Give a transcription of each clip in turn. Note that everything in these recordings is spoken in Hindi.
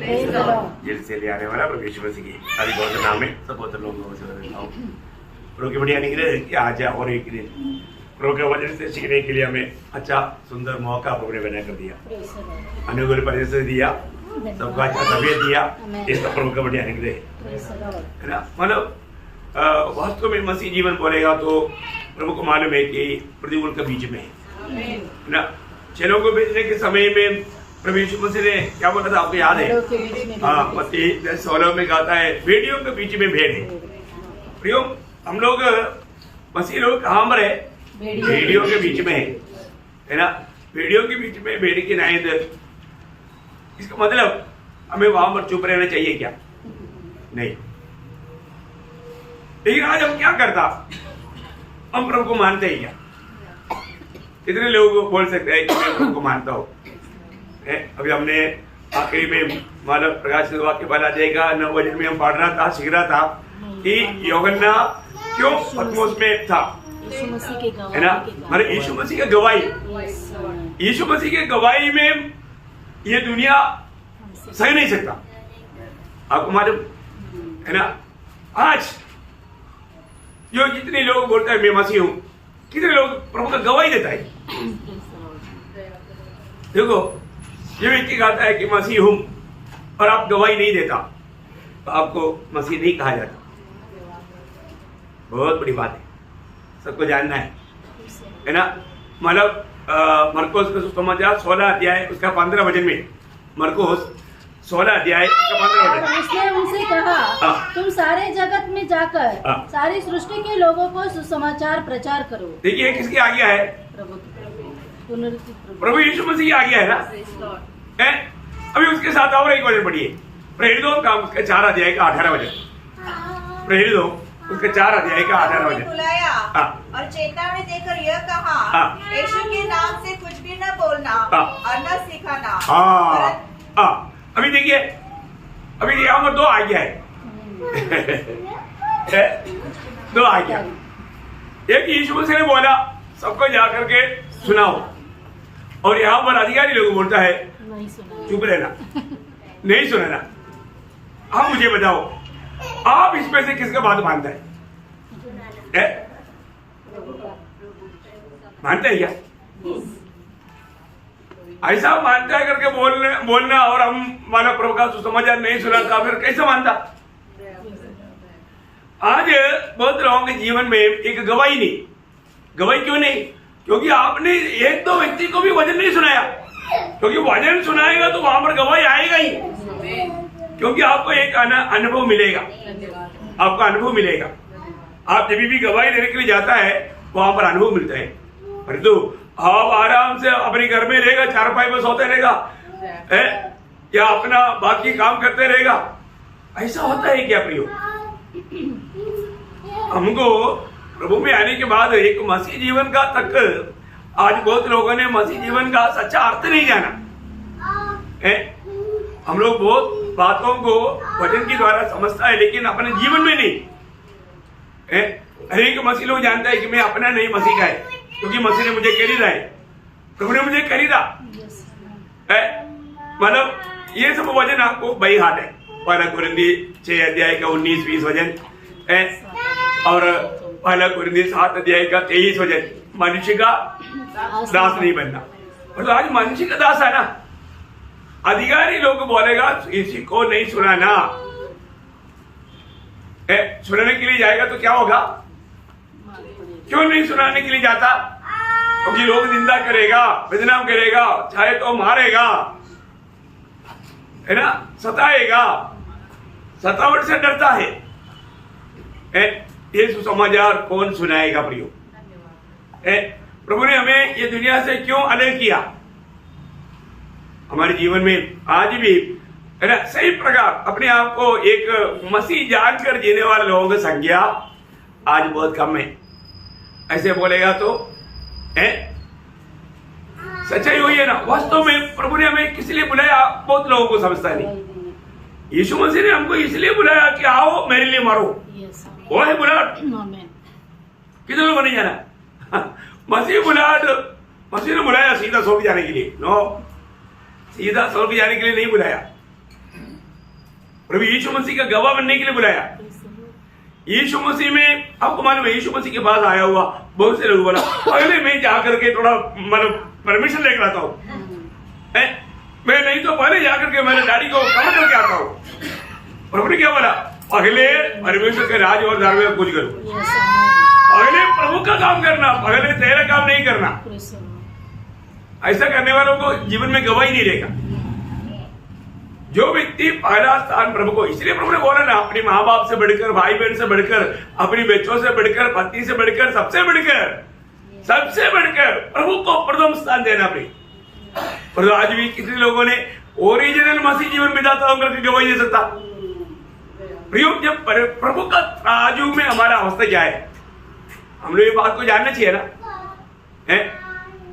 जेल से ले आने वाला प्रभु यीशु मसीह की आदि बहुत नाम है सब बहुत लोगों को देता हूँ। प्रभु की बढ़िया निकले कि आज और एक दिन प्रभु के वचन से सीखने के लिए हमें अच्छा सुंदर मौका प्रभु ने बना कर दिया, अनुकूल परिस्थिति दिया, सबको अच्छा तबीयत दिया। इस प्रभु का बढ़िया निकले है ना। मतलब वास्तव में मसीह जीवन बोलेगा तो प्रभु को मालूम है कि प्रतिकूल के बीच में है ना। चेलों को भेजने के समय में प्रभु यीशु मसीह ने क्या बोला था आपको याद है? हाँ, मत्ती 16 में कहता है भेड़ियों के बीच में भेड़ है। प्रियो, हम लोग मसीह लोग कहाँ पर है? भेड़ियों के बीच में है ना। भेड़ियों के बीच में भेड़ की नायद, इसका मतलब हमें वहां पर चुप रहना चाहिए क्या? नहीं। लेकिन आज हम क्या करता? हम प्रभु को मानते हैं क्या? कितने लोग बोल सकते हैं कि मैं प्रभु को मानता हूँ? अभी हमने आखिरी में मानव प्रकाश वाक्य बना देगा 9 वचन में हम पढ़ रहा था, सीख रहा था कि यूहन्ना क्यों पतमोस में था, है ना। मतलब यीशु मसीह की गवाही, यीशु मसीह की गवाही में ये दुनिया सह नहीं सकता। आपको मालूम है ना। आज जो जितने लोग बोलते हैं मैं मसीह हूं, कितने लोग प्रभु का गवाही देता है? देखो, ये व्यक्ति कहता है कि मसीह हूं और आप गवाही नहीं देता तो आपको मसीह नहीं कहा जाता। बहुत बड़ी बात है, सबको जानना है ना। मतलब मरकोस का सुसमाचार 16 अध्याय उसका 15 वचन में, मरकोस 16 अध्याय उसका 15 वचन। उसने उनसे कहा तुम सारे जगत में जाकर सारी सृष्टि के लोगों को सुसमाचार प्रचार करो। देखिए किसकी आज्ञा है? प्रभु यीशु मसीह की आज्ञा है ना। अभी उसके साथ और एक वचन पढ़िए, प्रेरितों का उसके 4 अध्याय का 18 वचन। प्रेरितों उसके 4 अध्याय का 18 वचन। बुलाया और चेतावनी देकर यह कहा यीशु के नाम से कुछ भी न बोलना और न सिखाना। अभी देखिए, अभी यहाँ पर 2 आज्ञा है। 2 आज्ञा। एक यीशु मसीह ने बोला सबको जाकर के सुनाओ, और यहाँ पर अधिकारी लोग बोलता है चुप रहना, नहीं सुनना। आप मुझे बताओ, आप इसमें से किसका बात मानता है? मानता है क्या? ऐसा मानता है करके बोलना और हम माना प्रभु का सुसमाचार नहीं सुनाता, फिर कैसे मानता? आज बहुत लोगों के जीवन में एक गवाही नहीं। गवाही क्यों नहीं? क्योंकि आपने 1-2 व्यक्ति को भी वचन नहीं सुनाया। क्योंकि वचन सुनाएगा तो वहां पर गवाही आएगा ही, क्योंकि आपको एक अनुभव मिलेगा, आपका अनुभव मिलेगा। आप जब भी गवाही देने के लिए जाता है वहां पर अनुभव मिलता है। परंतु आप आराम से अपने घर में रहेगा, चारपाई में सोते रहेगा या अपना बाकी काम करते रहेगा, ऐसा होता है क्या प्रियो? हमको प्रभु में आने के बाद एक मसीह जीवन का तक, आज बहुत लोगों ने मसीह जीवन का सच्चा अर्थ नहीं जाना है। हम लोग बहुत बातों को वचन के द्वारा समझता है लेकिन अपने जीवन में नहीं है। हर एक मसीह लोग जानता है कि मैं अपना नहीं, मसीह का है, क्योंकि मसीह ने मुझे खरीदा है, प्रभु ने मुझे खरीदा है। मतलब ये सब वचन आपको बही हाथ है। 1 कुरिन्थी 6 अध्याय का 19-20 वचन है, और 1 कुरिन्थी 7 अध्याय का 23 वचन, मनुष्य का दास नहीं बनना। मतलब आज मनुष्य का दास है ना। अधिकारी लोग बोलेगा किसी को नहीं सुनाना, सुनाने के लिए जाएगा तो क्या होगा? क्यों नहीं सुनाने के लिए जाता? क्योंकि लोग निंदा करेगा, बदनाम करेगा, चाहे तो मारेगा, है ना, सताएगा, सतावट से डरता है। ये सुसमाचार कौन सुनाएगा प्रियो? प्रभु ने हमें ये दुनिया से क्यों अलग किया? हमारे जीवन में आज भी है ना सही प्रकार अपने आप को एक मसीह जानकर जीने वाले लोगों की संख्या आज बहुत कम है। ऐसे बोलेगा तो सच्चाई हुई है ना। वास्तव में प्रभु ने हमें किस लिए बुलाया बहुत लोगों को समझता नहीं। यीशु मसीह ने हमको इसलिए बुलाया कि आओ मेरे लिए मरो, वो है बुलाहट। किधर को नहीं जाना? मसीह बुलाहट, मसीह ने बुलाया सीधा स्वर्ग जाने के लिए? नो, सीधा स्वर्ग जाने के लिए नहीं बुलाया। प्रभु यीशु मसीह का गवाह बनने के लिए बुलाया। यीशु मसीह में आपको मालूम है, यीशु मसीह के पास आया हुआ बहुत से लोग बोला पहले मैं जाकर के थोड़ा मतलब परमिशन लेकर आता हूँ, मैं नहीं तो पहले जाकर के मेरे डैडी को कवर करके आता हूँ। प्रभु ने क्या बोला, पहले परमेश्वर के राज और धार्मिक कुछ करो, पहले प्रभु का काम करना, पहले तेरा काम नहीं करना। ऐसा करने वालों को जीवन में गवाही नहीं रहेगा। जो व्यक्ति पहला स्थान प्रभु को, इसलिए प्रभु ने बोला ना, अपने माँ बाप से बढ़कर, भाई बहन से बढ़कर, अपनी बच्चों से बढ़कर, पत्नी से बढ़कर, सबसे बढ़कर प्रभु को प्रथम स्थान देना प्रिय। पर आज भी कितने लोगों ने ओरिजिनल मसीह जीवन बिताता हूं करके गवाही दे सकता। प्रियो, जब प्रभु का तराजू में हमारा अवस्था क्या है, हम लोग ये बात को जानना चाहिए ना। है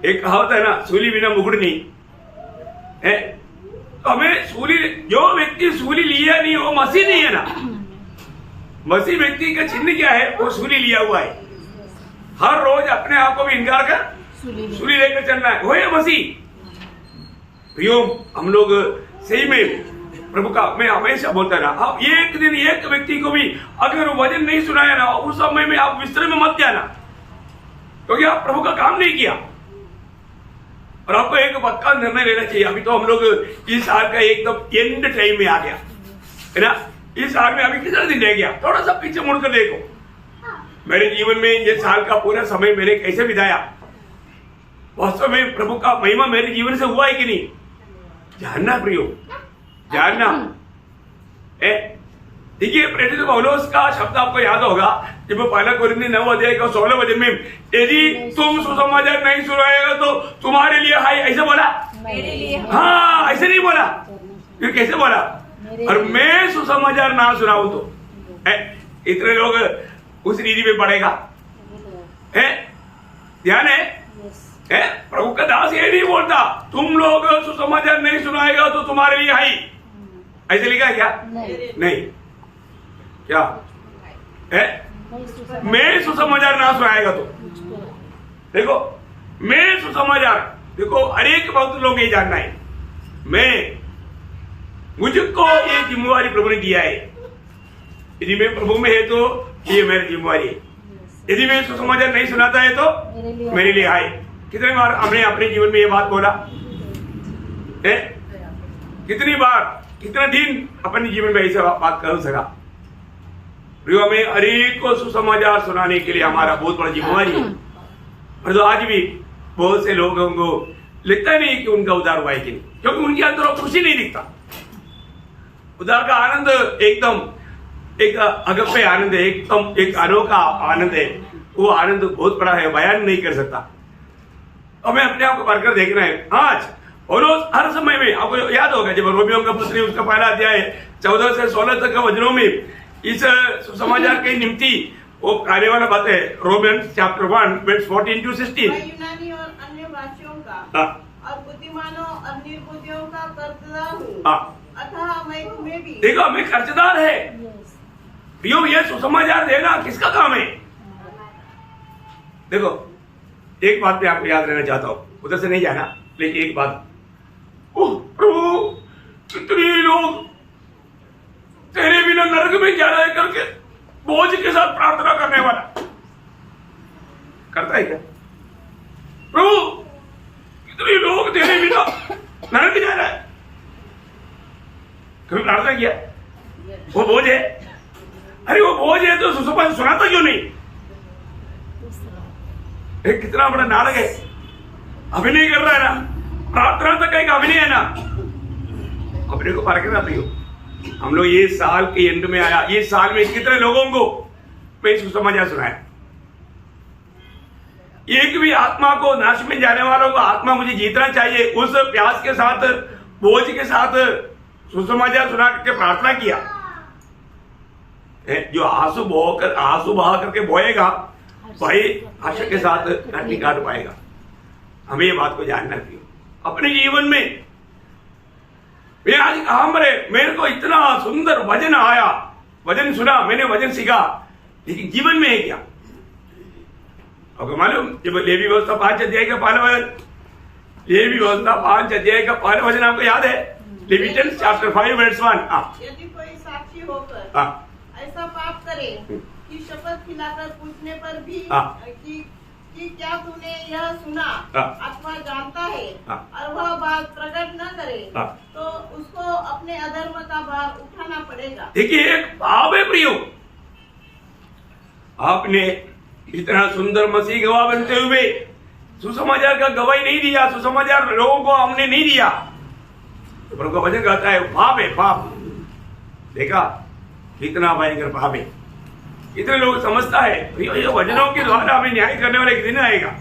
एक कहावत है ना, सूली बिना मुकुट नहीं है। तो हमें सूली, जो व्यक्ति सूली लिया नहीं वो मसीह नहीं है ना। मसीह व्यक्ति का चिन्ह क्या है, वो सूली लिया हुआ है। हर रोज अपने आप को भी इनकार कर सूली लेकर चलना है, वो है मसीह। प्रियो, हम लोग सही में प्रभु का, मैं हमेशा बोलता ना, आप एक दिन एक व्यक्ति को भी अगर वचन नहीं सुनाया ना, उस समय में आप बिस्तर में मत जाना, क्योंकि आप प्रभु का काम नहीं किया। और आपको एक पक्का निर्णय लेना चाहिए। अभी तो हम लोग इस साल का एकदम एंड टाइम में आ गया है ना। इस साल में अभी कितना दिन रह गया, थोड़ा सा पीछे मुड़कर देखो। मेरे जीवन में ये साल का पूरा समय मैंने कैसे बिताया, वास्तव में प्रभु का महिमा मेरे जीवन से हुआ है कि नहीं, जानना प्रियो, जानना। देखिए, प्रेरित पौलुस का शब्द आपको याद होगा, जब पहला कोरिन्थी 9 अध्याय का 16 वचन में, यदि तुम सुसमाचार नहीं सुनाएगा तो तुम्हारे लिए हाय, ऐसे बोला, मेरे लिए। हाँ, ऐसे नहीं बोला, फिर कैसे बोला, और मैं सुसमाचार ना सुनाऊं तो इतने लोग उस रीति में पड़ेगा। ध्यान है, प्रभु का दास ये नहीं बोलता तुम लोग सुसमाचार नहीं सुनाएगा तो तुम्हारे लिए हाय, ऐसे लिखा है क्या? नहीं। क्या है? मैं सुसमाचार ना सुनाएगा तो देखो, मैं सुसमाचार, देखो हर एक बहुत लोग ये जानना है, मुझको ये जिम्मेवारी प्रभु ने दिया है। यदि मैं प्रभु में है तो ये मेरी जिम्मेवारी है। यदि मैं सुसमाचार नहीं सुनाता है तो मेरे लिए आए। कितने बार हमने अपने जीवन में ये बात बोला है? कितनी बार, कितना दिन अपने जीवन में ऐसा बात कर सका? हमें हर एक को सुसमाचार सुनाने के लिए हमारा बहुत बड़ा जिम्मेवारी है। और तो आज भी बहुत से लोगों को लगता नहीं कि उनका उद्धार हुआ है कि नहीं, क्योंकि उनके अंदर खुशी नहीं दिखता। उद्धार का आनंद एकदम एक अगप्पे आनंद है, एकदम एक अनोखा आनंद है। वो आनंद बहुत बड़ा है, बयान नहीं कर सकता। हमें अपने आप को पढ़कर देखना है। आज और हर समय में आपको याद होगा, जब रोमियो का पत्री उसका पहला अध्याय 14 से 16 तक का वचनों में इस सुसमाचार के निमित्ती वो आने वाला बात है। रोमियंस चैप्टर 1 वर्स 14 to 16। यूनानी और अन्य भाषियों का और बुद्धिमानों और निर्बुद्धियों का कर्जदार हूँ, अतः मैं तुम्हें भी। देखो, हमें कर्जदार है। प्रियो, ये सुसमाचार देना किसका काम है? देखो, एक बात मैं आपको याद रहना चाहता हूँ, उधर से नहीं जाना, लेकिन एक बात, प्रभु कितने लोग तेरे बिना नरक में जा रहे करके बोझ के साथ प्रार्थना करने वाला करता है क्या? प्रभु कितने लोग तेरे बिना नरक जा रहा है, कभी प्रार्थना किया? वो बोझ है। अरे वो बोझ है तो सुसमाचार सुनाता क्यों नहीं? एक कितना बड़ा नाटक है, अभिनय कर रहा है ना, प्रार्थना तक एक अभिनय है ना। अभिनय को पार करना प्रियो। हम लोग ये साल के एंड में आया, ये साल में कितने लोगों को मैं सुसमाचार सुनाया? एक भी आत्मा को, नाश में जाने वालों को आत्मा मुझे जीतना चाहिए, उस प्यास के साथ, बोझ के साथ सुसमाचार सुना करके प्रार्थना किया। जो आंसू बहा करके बोएगा भाई आशा के साथ नहीं काट पाएगा। हमें ये बात को जानना चाहिए अपने जीवन में। मैं आज कहा मेरे को इतना सुंदर वचन आया, वचन सुना, मैंने वचन सीखा, लेकिन जीवन में है क्या? आपको मालूम, जब लेवी व्यवस्था 5 अध्याय का पहला वचन, लेवी व्यवस्था 5 अध्याय का पहला वचन आपको याद है? लेविटियंस चैप्टर 5 वर्स 1। यदि कोई होकर ऐसा पाप करे कि शपथ खिलाकर पूछने पर भी कि क्या तूने यह सुना अथवा जानता है और वह बात प्रकट न करे तो उसको अपने अधर्म का भार उठाना पड़ेगा। देखिए, एक भाव है प्रियो, आपने इतना सुंदर मसीह गवाह बनते हुए सुसमाचार का गवाही नहीं दिया, सुसमाचार लोगों को हमने नहीं दिया, तो प्रभु का वचन कहता है पाप है, पाप। देखा कितना भयंकर पाप है। इतने लोग समझता है ये वचनों के द्वारा हमें न्याय करने वाला एक दिन आएगा,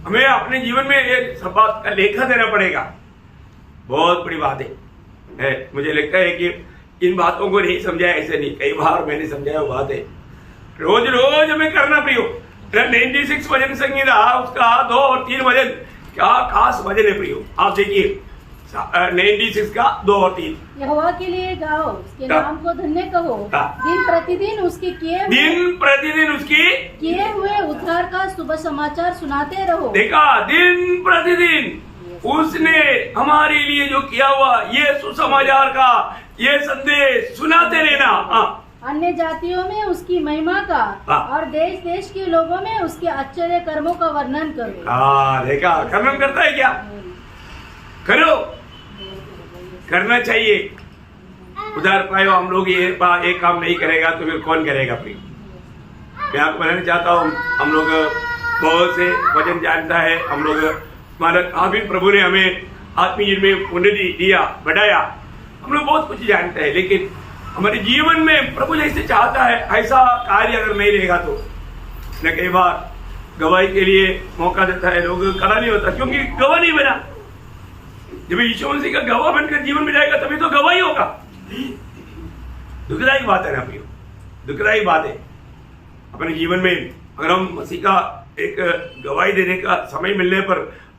हमें अपने जीवन में एक सब बात का लेखा देना पड़ेगा। बहुत बड़ी बात है। मुझे लगता है कि इन बातों को नहीं समझाया, ऐसे नहीं, कई बार मैंने समझाया वो बात है, रोज रोज हमें करना प्रियो। 96 भजन संगीता उसका 2 और 3 भजन क्या खास भजन है प्रियो। आप देखिए 96 का 2 और 3। यहोवा के लिए गाओ, उसके नाम को धन्य कहो, दिन प्रतिदिन उसके किए हुए उद्धार का शुभ समाचार सुनाते रहो। देखा, दिन प्रतिदिन उसने हमारे लिए जो किया हुआ ये सुसमाचार का ये संदेश सुनाते रहना। अन्य जातियों में उसकी महिमा का और देश देश के लोगों में उसके आश्चर्य कर्मों का वर्णन करो। देखा, वर्णन करता है क्या? करो, करना चाहिए। उधार पायो हम लोग ये काम नहीं करेगा तो फिर कौन करेगा? फिर मैं आपको बताना चाहता हूँ, हम लोग बहुत से वचन जानता है, हम लोग हमारा काफी प्रभु ने हमें आत्मीय में उन्नति दिया, बढ़ाया, हम लोग बहुत कुछ जानते हैं, लेकिन हमारे जीवन में प्रभु जैसे चाहता है ऐसा कार्य अगर नहीं रहेगा तो न कई बार गवाही के लिए मौका देता है, लोग खड़ा नहीं होता क्योंकि गवाह नहीं बना। जब यीशु मसीह का गवाह बनकर जीवन में जाएगा तभी तो गवाही होगा। दुखदायी बात है ना प्रियो, दुखदायी बात है। अपने जीवन में अगर हम मसीह का एक गवाही देने का समय मिलने पर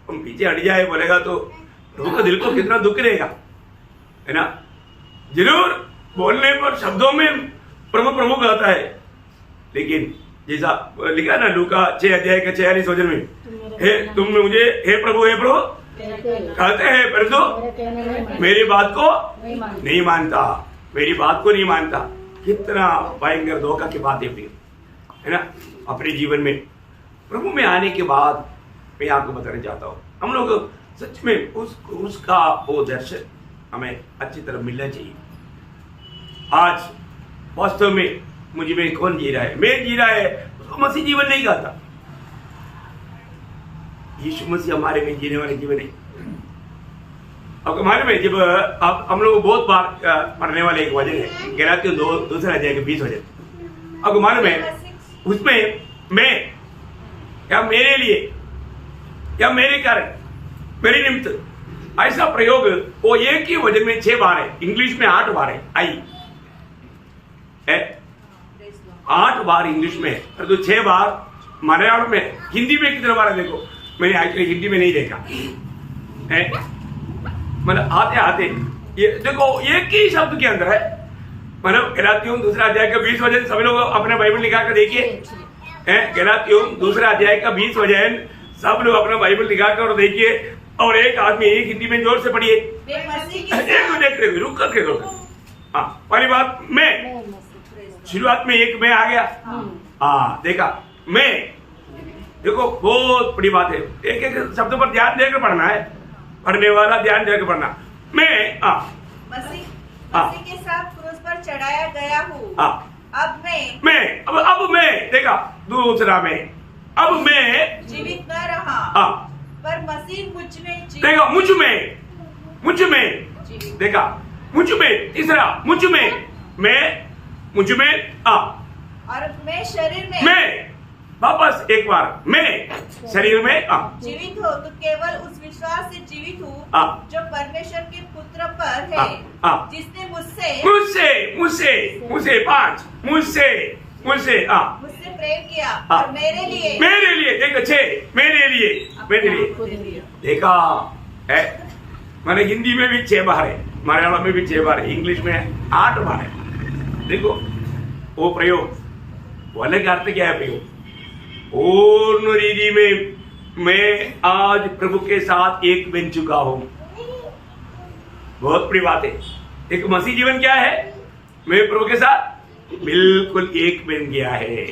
हम पीछे हट जाए बोलेगा तो लोगों का दिल को कितना दुख रहेगा, है ना। जरूर बोलने पर शब्दों में प्रभु प्रभु कहता है, लेकिन जैसा लिखा ना लूका 6 अध्याय का 46 वचन में, हे तुम मुझे हे प्रभु कहते हैं परंतु मेरी बात को नहीं मानता, मेरी बात को नहीं मानता। कितना भयंकर धोखा की बात है, है ना। अपने जीवन में प्रभु में आने के बाद मैं आपको बताना चाहता हूँ, हम लोग सच में उस क्रूस का वो दर्शन हमें अच्छी तरह मिलना चाहिए। आज वास्तव में मुझे में कौन जी रहा है? मैं जी रहा है, उसको मसीह जीवन नहीं कहता। यीशु मसीह हमारे में जीने वाले जीवन है। अब हमारे में जब अब हम लोग बहुत बार पढ़ने वाले एक वचन है, गलातियों 2 अध्याय के 20 वचन। अब हमारे में उसमें मैं या मेरे लिए या मेरे कारण मेरे निमित्त ऐसा प्रयोग वो एक ही वचन में 6 बार है, इंग्लिश में 8 बार है। आई 8 बार इंग्लिश में, तो 6 बार मलयालम में। हिंदी में कितने बार है देखो, मैंने एक्चुअली हिंदी में नहीं देखा है, मतलब आते आते ये देखो एक ही शब्द के अंदर है। मतलब गलातियों 2 अध्याय का 20 वचन, सभी लोग अपने बाइबल निकाल कर देखिए। गलातियों 2 अध्याय का 20 वचन, सब लोग अपना बाइबल निकाल कर देखिए, और एक आदमी एक हिंदी में जोर से पढ़िए। रुक करके दो। हाँ, पहली बात मैं, शुरुआत में एक मैं आ गया। हाँ देखा, मैं देखो बहुत बड़ी बात है, एक एक शब्द पर ध्यान देकर पढ़ना है, पढ़ने वाला ध्यान देकर पढ़ना। मैं मसीह के साथ क्रूस पर चढ़ाया गया हूँ। अब मैं देखा, दूसरा में, अब मैं जीवित न रहा पर मसीह मुझ में, देखा मुझ में देखा, मुझ में, तीसरा मुझ में, मैं मुझ में और मैं शरीर में, मैं वापस एक बार मैं शरीर में जीवित हो तो केवल उस विश्वास से जीवित हूँ जो परमेश्वर के पुत्र पर है, जिसने मुझसे प्रेम किया और मेरे लिए देखो 6 मेरे लिए देखा है। मैंने हिंदी में भी 6 बार है, मलयालम में भी 6 बार है, इंग्लिश में 8 बार है। देखो वो प्रयोग, वो अलग अर्थ क्या है प्रयोग? पूर्ण रीति में मैं आज प्रभु के साथ एक बन चुका हूं। बहुत बड़ी बात है। एक मसीह जीवन क्या है? मैं प्रभु के साथ बिल्कुल एक बन गया है।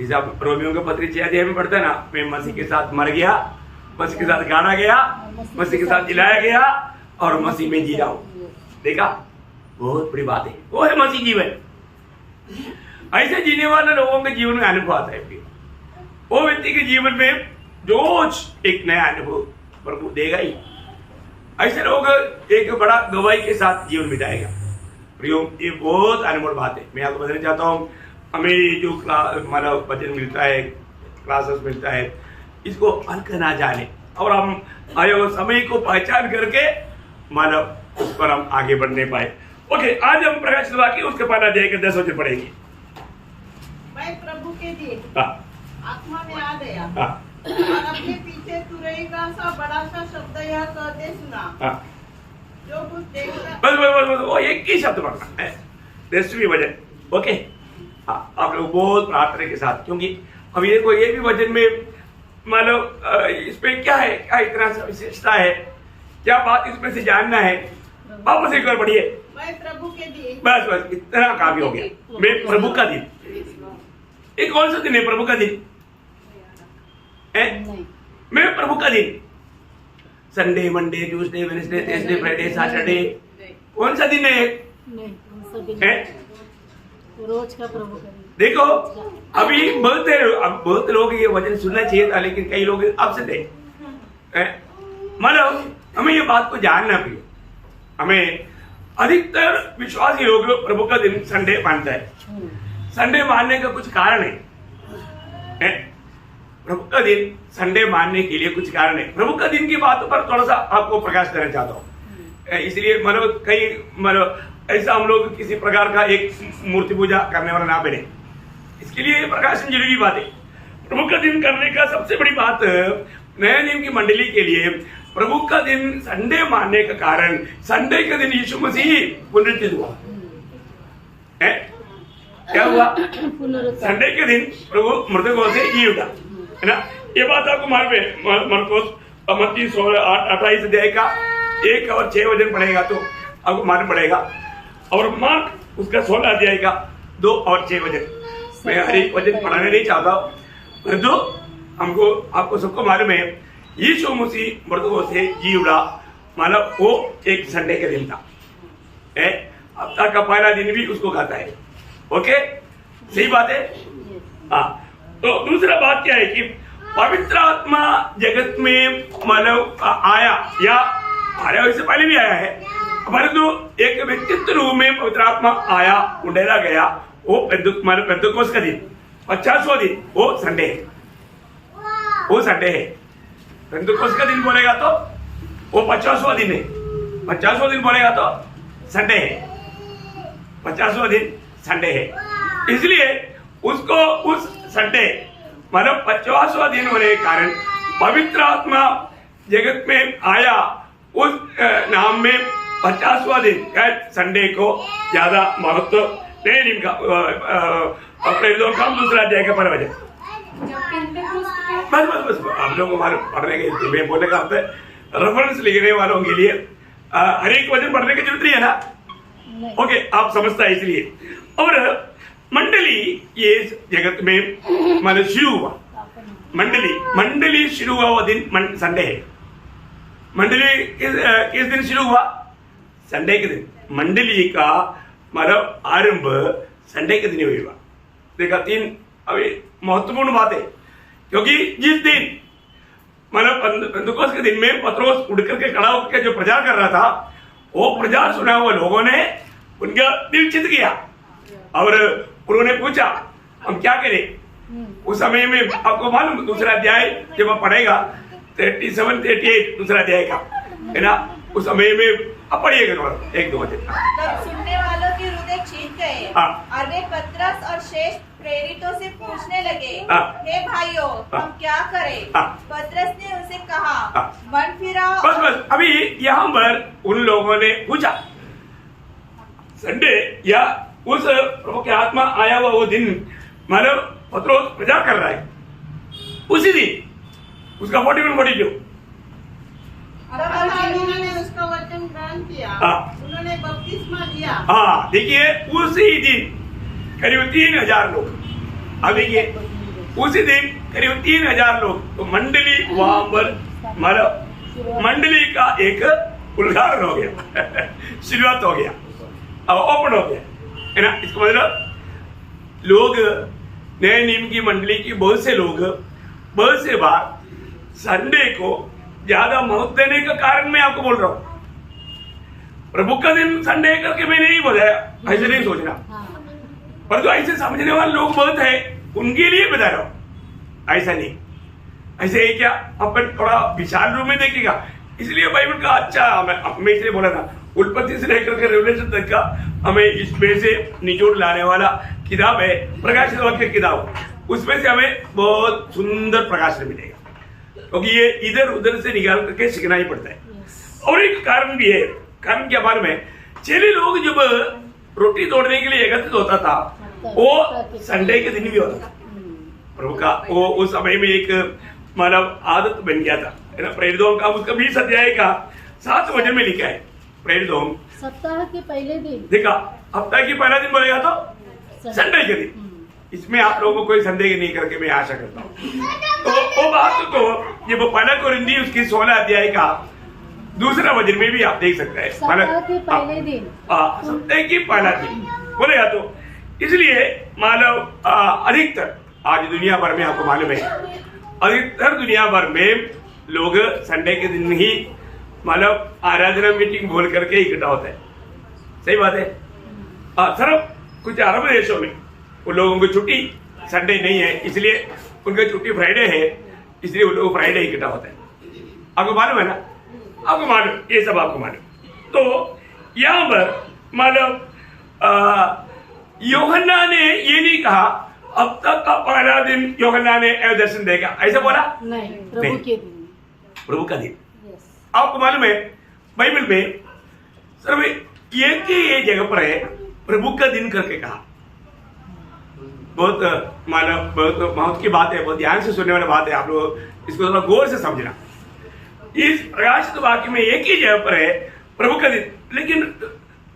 इस आप रोमियों के पत्री 6 अध्याय में पढ़ते हैं ना, मैं मसीह के साथ मर गया, मसीह के साथ गाड़ा गया, मसीह के साथ जिलाया गया और मसीह में जी रहा हूं। देखा, बहुत बड़ी बात है, वो है मसीह जीवन। ऐसे जीने वाले लोगों के जीवन में अनुभव आता है। वो व्यक्ति के जीवन में रोज एक नया अनुभव प्रभु देगा ही। ऐसे लोग एक बड़ा गवाही के साथ जीवन बिताएगा। ये बहुत अनमोल बात है। मैं आपको बताना चाहता हूँ, हमें जो हमारा वचन मिलता है, क्लासेस मिलता है, इसको हल्का ना जाने और हम आए हुए समय को पहचान करके मानव उस पर हम आगे बढ़ने पाए। ओके, आज हम प्रकाशित वाक्य उसके पहला अध्याय के 10 वचन पढ़ेंगे। मैं प्रभु के दिन आत्मा में आ गया और अपने पीछे तुरई का सा बड़ा सा शब्द यह कहते सुना, जो कुछ देखता। बस वो एक ही शब्द पढ़ना है, 10वीं वचन। ओके, हाँ, आप लोग बहुत प्रार्थना के साथ, क्योंकि अब ये कोई ये भी वचन में मतलब इस पे क्या है, क्या इतना सा विशेषता है, क्या बात इसमें से जानना है, वापस एक बार पढ़िए। मैं प्रभु के दिन, बस इतना काफी हो गया। मैं प्रभु का दिन, एक कौन सा दिन है प्रभु का दिन? मैं प्रभु का दिन, Sunday, Monday, Tuesday, Wednesday, Thursday, Friday, Saturday, कौन सा दिन है? रोज का प्रभु का दिन। देखो, अभी बहुत लोग ये वचन सुनना चाहिए था, लेकिन कई लोग अपसेट है। मतलब हमें ये बात को जानना भी, हमें अधिकतर विश्वासी लोग प्रभु का दिन संडे मानता है। संडे मानने का कुछ कारण है। प्रभु का दिन संडे मानने के लिए कुछ कारण है। प्रभु का दिन की बातों पर थोड़ा सा आपको प्रकाश देना चाहता हूँ। इसलिए मतलब कई मतलब ऐसा हम लोग किसी प्रकार का एक मूर्ति पूजा करने वाला ना बने, इसके लिए प्रकाशन जरूरी बात है। प्रभु का दिन करने का सबसे बड़ी बात नया नियम की मंडली के लिए प्रभु का दिन संडे मानने का कारण, संडे के दिन यीशु मसीह पुनरुत्थित हुआ है। क्या हुआ? संडे के दिन प्रभु मृतकों से जी उठा, है ना। ये बात आपको मरकुस मत्ती 28 अध्याय का 1 और 6 वचन पढ़ेगा तो आपको मालूम पड़ेगा, और मार्क उसका 16 अध्याय का 2 और 6 वचन। मैं हर एक वचन पढ़ाने नहीं चाहता, परंतु हमको आपको सबको मालूम है यीशु मसीह मृतकों से जी उठा, मतलब वो एक संडे का दिन था। हफ्ता का पहला दिन भी उसको कहता है। ओके, सही बात है। हाँ, तो दूसरा बात क्या है कि पवित्र आत्मा जगत में मानव आया, या आया इससे पहले भी आया है, परंतु एक व्यक्तित्व रूप में पवित्र आत्मा आया, उंडेला गया, वो पेंतुकोस का दिन, 50वां दिन, वो संडे है। वो संडे है। पेंतुकोस का दिन बोलेगा तो वो 50वां दिन है। 50वां दिन बोलेगा तो संडे है। 50वां दिन संडे है, इसलिए उसको उस संडे मतलब 50वां दिन होने के कारण पवित्र आत्मा जगत में आया, उस नाम में 50वां दिन संडे को ज्यादा महत्व नहीं निका। अपने दूसरा अध्याय का पढ़ वजह बस आप लोग हमारे पढ़ने के मैं बोलने का रेफरेंस लिखने वालों के लिए हर एक वचन पढ़ने की जरूरत नहीं है ना। ओके, आप समझता है इसलिए। और मंडली ये जगत में मतलब शुरू हुआ, मंडली शुरू हुआ वो दिन संडे है। मंडली किस दिन शुरू हुआ? संडे के दिन। मंडली का मतलब आरंभ संडे के दिन हुआ। देखा, 3 अभी महत्वपूर्ण बात है, क्योंकि जिस दिन मतलब पेंतुकोस के दिन में पत्रोस उड़ करके खड़ा होकर जो प्रचार कर रहा था, वो प्रचार सुना हुआ लोगों ने उनका दिल चित किया और उन्होंने पूछा हम क्या करें। उस समय में आपको मालूम, दूसरा अध्याय जब आप पढ़ेगा 37-38 दूसरा अध्याय का, है ना, उस समय में आप पढ़िएगा 1-2 वचन। तब सुनने वालों के हृदय चीर गए और वे पतरस और शेष प्रेरितों से पूछने लगे, हे भाइयों, हम क्या करें? पतरस ने उनसे कहा, मन फिराओ। बस अभी यहाँ पर उन लोगों ने पूछा, संडे या उस प्रभु की आत्मा आया हुआ वो दिन मतलब पत्रोस प्रचार कर रहा है, उसी दिन उसका 41-42 उन्होंने उसका वचन ग्रहण किया, उन्होंने बपतिस्मा किया। हाँ देखिए, उसी दिन करीब 3000 लोग, अब देखिए उसी दिन करीब 3000 लोग, तो मंडली वहां पर मतलब मंडली का एक उद्घाटन हो गया शुरुआत हो गया, अब ओपन हो गया, है ना। इसका मतलब लोग नए नियम की मंडली की बहुत से लोग बहुत से बार संडे को ज्यादा महत्व देने का कारण मैं आपको बोल रहा हूं। प्रभु का दिन संडे करके मैं नहीं बताया, ऐसे नहीं सोचना, पर जो ऐसे समझने वाले लोग बहुत है उनके लिए बता रहा हूं, ऐसा नहीं। ऐसे ही क्या अपन थोड़ा विशाल रूप में देखेगा, इसलिए बाइबल का अच्छा मैं इसलिए बोला था, उत्पत्ति से लेकर के रेवलेशन तक का हमें इसमें से निचोड़ लाने वाला किताब है प्रकाशित वाक्य किताब, उसमें से हमें बहुत सुंदर प्रकाश मिलेगा, क्योंकि ये इधर उधर से निकाल करके सीखना ही पड़ता है। और एक कारण भी है, कारण क्या बारे में, चेले लोग जब रोटी तोड़ने के लिए एकत्रित होता था वो संडे के दिन भी होता था प्रभु का, वो उस समय में एक मतलब आदत बन गया था, है ना। प्रेरितों का उसका 20 अध्याय का 7 वचन में लिखा है, प्रेरितों सप्ताह के पहले दिन, देखा हफ्ता की पहला दिन बोलेगा तो संडे के दिन, इसमें आप लोगों को कोई संदेह नहीं करके मैं आशा करता हूँ। तो वो बात तो जब पहला कोरिन्थी उसकी 16 अध्याय का दूसरा वचन में भी आप देख सकते हैं, सप्ताह के पहले दिन, सप्ताह की पहला दिन बोलेगा तो, इसलिए मानव अधिकतर आज दुनिया भर में आपको मालूम है, अधिकतर दुनिया भर में लोग संडे के दिन ही मानव आराधना मीटिंग बोल करके इकट्ठा होता है, सही बात है। सिर्फ कुछ अरब देशों में उन लोगों को छुट्टी संडे नहीं है, इसलिए उनका छुट्टी फ्राइडे है, इसलिए उन लोग फ्राइडे इकट्ठा होता है। आपको मालूम है ना, आपको मालूम, ये सब आपको मालूम। तो यहां पर मालूम यूहन्ना ने ये नहीं कहा अब तक का पहला दिन यूहन्ना ने दर्शन देगा, ऐसा बोला नहीं, प्रभु के दिन, प्रभु का दिन। आपको मालूम है बाइबल में सिर्फ एक ही जगह पर है प्रभु का दिन करके कहा। बहुत मानव बहुत महत्व की बात है, बहुत ध्यान से सुनने वाली बात है, आप लोग इसको थोड़ा गौर से समझना। इस प्रकाशित वाक्य में एक ही जगह पर है प्रभु का दिन, लेकिन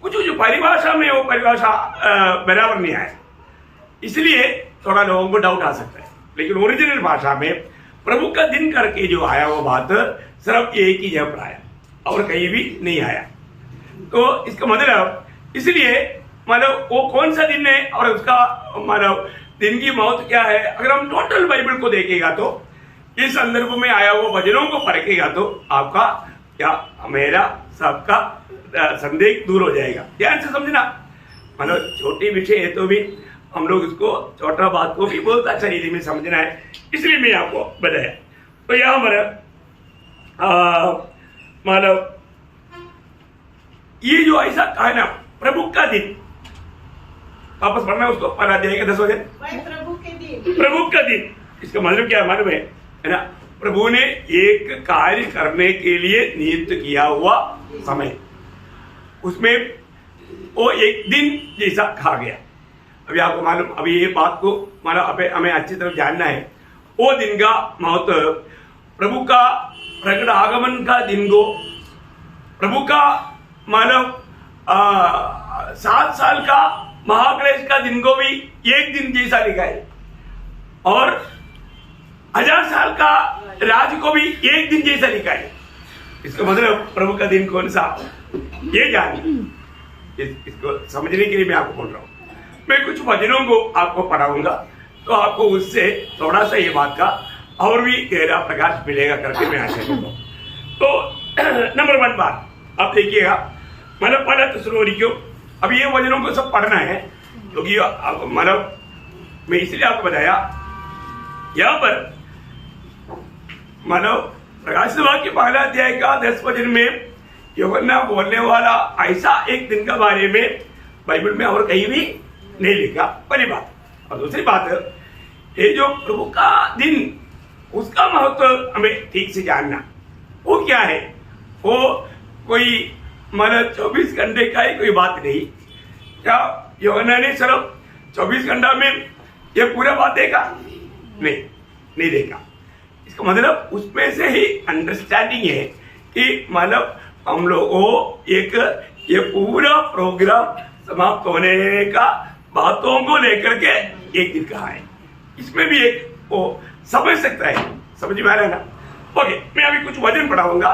कुछ जो परिभाषा में वो परिभाषा बराबर नहीं आया, इसलिए थोड़ा लोगों को डाउट आ सकता है। लेकिन ओरिजिनल भाषा में प्रभु का दिन करके जो आया वो बात सिर्फ एक ही जगह पर आया और कहीं भी नहीं आया। तो इसका मतलब इसलिए मतलब वो कौन सा दिन है और उसका मतलब दिन की महत्व क्या है, अगर हम टोटल बाइबल को देखेगा तो इस संदर्भ में आया वो वचनों को परखेगा तो आपका क्या मेरा सबका संदेह दूर हो जाएगा। ध्यान से समझना, मतलब छोटी विषय है तो भी हम लोग इसको छोटा बात को भी बहुत अच्छा रीति में समझना है, इसलिए मैं आपको बताया। तो यहाँ पर मतलब ये जो ऐसा कहा ना प्रभु का दिन, वापस पढ़ना उसको पढ़ा जाएगा 10 वचन, प्रभु के दिन, प्रभु का दिन, इसका मतलब क्या मालूम है ना, प्रभु ने एक कार्य करने के लिए नियुक्त किया हुआ समय, उसमें वो एक दिन जैसा कहा गया। अभी आपको मालूम, अभी ये बात को मतलब हमें अच्छी तरह जानना है, वो दिन का महत्व प्रभु का प्रकट आगमन का दिन को, प्रभु का मानव 7 साल का महाक्लेश का दिन को भी एक दिन जैसा लिखा है, और 1000 साल का राज को भी एक दिन जैसा लिखा है। इसका मतलब प्रभु का दिन कौन सा, ये जानिए। इसको समझने के लिए मैं आपको बोल रहा हूँ। मैं कुछ वचनों को आपको पढ़ाऊंगा तो आपको उससे थोड़ा सा ये बात का और भी गहरा प्रकाश मिलेगा करके मैं आशा करता हूँ। तो नंबर 1 बात आप देखिएगा, मतलब पहला थिस्सलुनीकियों, अब ये वचनों को सब पढ़ना है क्योंकि मतलब मैं इसलिए आपको बताया, यहाँ पर मानव प्रकाशित वाक्य पहला अध्याय का 10 वचन में यूहन्ना बोलने वाला ऐसा एक दिन के बारे में बाइबल में और कहीं भी नहीं लिखा, पहली बात। और दूसरी बात, ये जो प्रभु का दिन उसका महत्व हमें ठीक से जानना, वो क्या है, वो कोई मतलब 24 घंटे का ही कोई बात नहीं। क्या यूहन्ना ने सिर्फ 24 घंटा में ये पूरा बात देखा? नहीं देखा। इसका मतलब उसमें से ही अंडरस्टैंडिंग है कि मतलब हम लोग को एक ये पूरा प्रोग्राम समाप्त होने का बातों को लेकर के एक दिन कहा है। इसमें भी एक वो समझ सकता है, समझ में आ रहा है ना। ओके, मैं अभी कुछ वचन पढ़ाऊंगा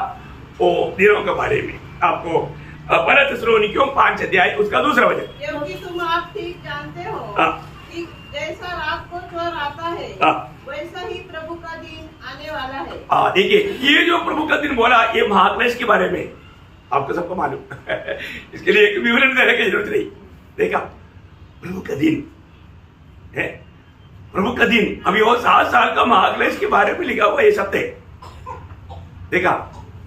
वो दिनों के बारे में आपको। पहला थिस्सलुनीकियों 5 अध्याय उसका दूसरा वचन। क्योंकि तुम आप ठीक जानते हो कि जैसा रात को चोर आता है वैसा ही प्रभु का दिन आने वाला है। देखिए, ये जो प्रभु का दिन बोला ये महाक्लेश के बारे में आपको सबको मालूम इसके लिए एक विवरण देने की जरूरत नहीं। देखा, प्रभु का दिन है, प्रभु का दिन। अभी वो 7 साल का महाक्लेश के बारे में लिखा हुआ ये शब्द है। देखा,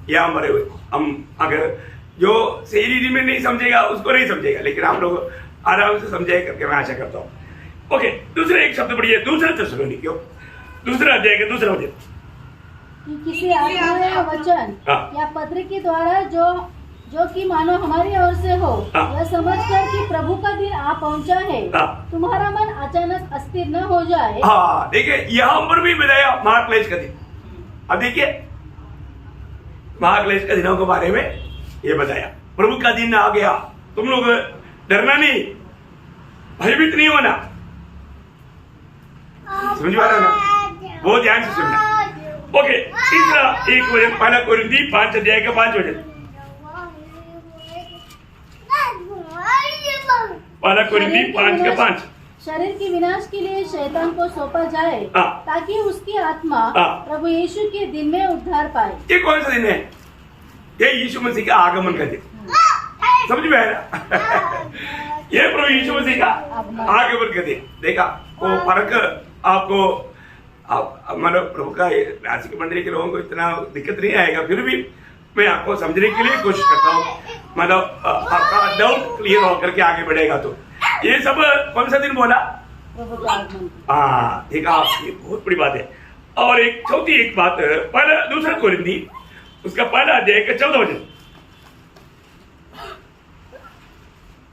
या मरे हुए हम अगर जो सही में नहीं समझेगा उसको नहीं समझेगा, लेकिन आप लोग आराम से समझे करके मैं आशा करता हूँ। ओके, दूसरा एक शब्द पढ़िए, दूसरा थिस्सलुनीकियों दूसरा अध्याय के दूसरा वचन। किसी आत्मा या वचन या पत्र के द्वारा जो कि मानो हमारी ओर से हो, यह समझकर कि प्रभु का दिन आ पहुंचा है, तुम्हारा मन अचानक अस्थिर न हो जाए। देखिए, यहाँ पर भी बताया महाक्लेश का दिन। अब देखिए, महाक्लेश का दिनों के बारे में ये बताया, प्रभु का दिन आ गया, तुम लोग डरना नहीं, भयभीत नहीं होना। समझ पा रहे हो ना, बहुत ध्यान से सुनना। ओके, तीसरा एक वचन, पहला कोरिन्थी 5 अध्याय का 5 वचन। पहला कोरिन्थी 5 का 5। शरीर के विनाश के लिए शैतान को सौंपा जाए ताकि उसकी आत्मा प्रभु यीशु के दिन में उद्धार पाए। ये कौन सा दिन है? ये यीशु मसीह का आगमन का दिन। समझ में आया ना? ये प्रभु यीशु मसीह का आगमन का दिन। देखा, वो फर्क आपको मतलब प्रभु का राशि की मंडली के लोगों को इतना दिक्कत नहीं आएगा, फिर भी मैं आपको समझने के लिए कोशिश करता हूँ, मतलब आपका डाउट क्लियर होकर के आगे बढ़ेगा। तो ये सब कौन सा दिन बोला? देखा, ये बहुत बड़ी बात है। और एक चौथी एक बात, पहला दूसरा कोरिन्थी उसका पहला अध्याय का 14 वचन।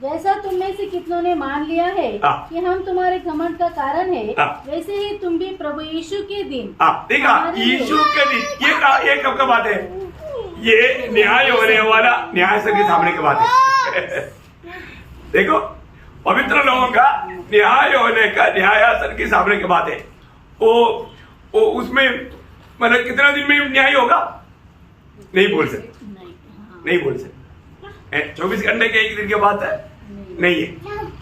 जैसा तुम में से कितनों ने मान लिया है कि हम तुम्हारे घमंड का कारण है, वैसे ही तुम भी प्रभु यीशु के दिन। देखा, यीशु के दिन, ये कब का बात है? ये न्याय होने वाला न्याय सर के सामने की बात है। देखो, पवित्र लोगों का न्याय होने का न्यायासन के सामने की बात है। वो उसमें मतलब कितना दिन में न्याय होगा नहीं बोल सकते, नहीं बोल सकते। 24 घंटे के एक दिन की बात है नहीं है,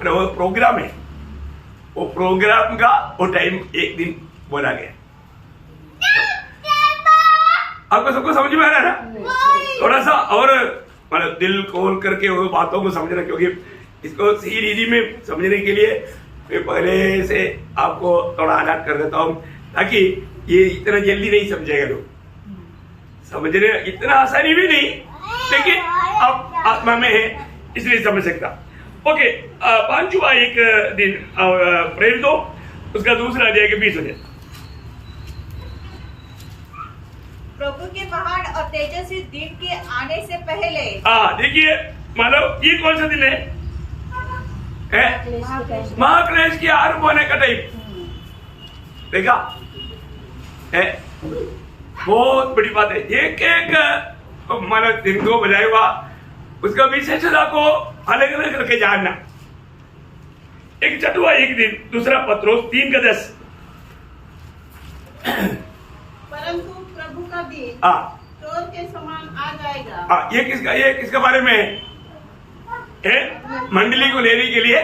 वो प्रोग्राम है, वो प्रोग्राम का वो टाइम एक दिन बोला गया। आपको सबको समझ में आ रहा है ना? थोड़ा सा और मतलब दिल खोल करके वो बातों को समझना, क्योंकि इसको सही रीति में समझने के लिए मैं पहले से आपको थोड़ा अलर्ट कर देता हूँ, ताकि ये इतना जल्दी नहीं समझेगा लोग। समझने इतना आसानी भी नहीं, लेकिन अब आत्मा में है इसलिए समझ सकता। ओके, 5वां एक दिन प्रेम दो उसका दूसरा अध्याय के 20 वचन। प्रभु के महान और तेजस्वी दिन के आने से पहले। देखिए, मतलब ये कौन सा दिन है? महाक्लेश के आरंभ होने का टाइम। देखा है, बहुत बड़ी बात है। एक मतलब दिन को बजाय हुआ उसका विशेषता को अलग अलग करके जानना। एक 6वां एक दिन, दूसरा पत्रोस 3 का 10। परंतु प्रभु का दिन चोर के समान आ जाएगा। ये किसके बारे में है? मंडली को लेने के लिए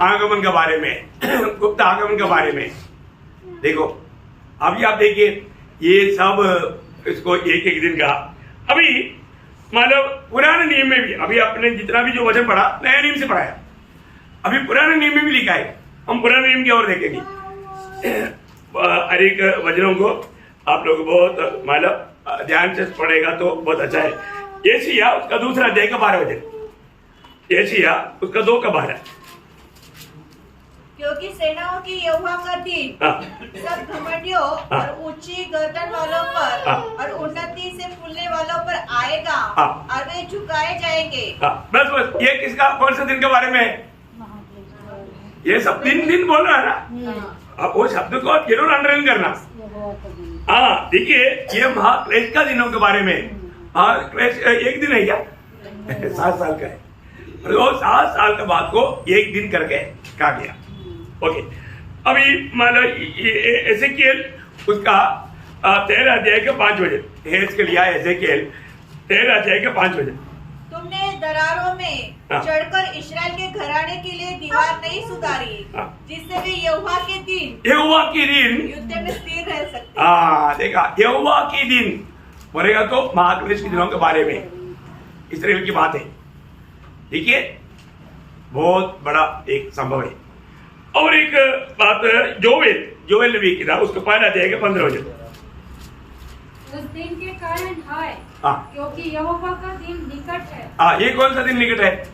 आगमन के बारे में, गुप्त आगमन के बारे में। देखो, अभी आप देखिए, ये सब इसको एक एक दिन का। अभी मतलब पुराने नियम में भी, अभी आपने जितना भी जो वचन पढ़ा नया नियम से पढ़ाया, अभी पुराने नियम में भी लिखा है। हम पुराने नियम की ओर देखेंगे। हर एक वचनों को आप लोग बहुत मतलब ध्यान से पढ़ेगा तो बहुत अच्छा है। यशायाह उसका दूसरा अध्याय का 12 वचन। यशायाह उसका 2 का 12। क्योंकि सेनाओं की यहोवा का दिन सब घमंडियों और ऊंची गर्दन वालों पर और उन्नति से फूलने वालों पर आएगा और वे झुकाए जाएंगे। बस ये किसका, कौन सा दिन के बारे में? ये सब दिन बोल रहा है ना। अब वो शब्द को आप जरूर अंडरलाइन करना। देखिए, ये महाक्लेश का दिनों के बारे में। महाक्लेश एक दिन है क्या? 7 साल का है। तो 7 साल के बाद को एक दिन करके कहा गया। ओके, अभी मान लो एजेकिएल उसका 13 अध्याय के 5 वचन, हेज के लिया एजेकिएल 13 अध्याय के 5 वचन। तुमने दरारों में चढ़कर इस्राएल के घराने के लिए दीवार नहीं सुधारी, जिससे वे यहोवा के दिन युद्ध में स्थिर रह सकते। देखा, यहोवा के दिन बोलेगा तो महाक्लेश के दिनों के बारे में इस्राएल की बात है। ठीक है, बहुत बड़ा एक संभव है। और एक बात जोएल नबी की था, उसको पहला अध्याय के 15 वचन। उस दिन के कारण है, क्योंकि यहोवा का दिन निकट है। ये कौन सा दिन निकट है?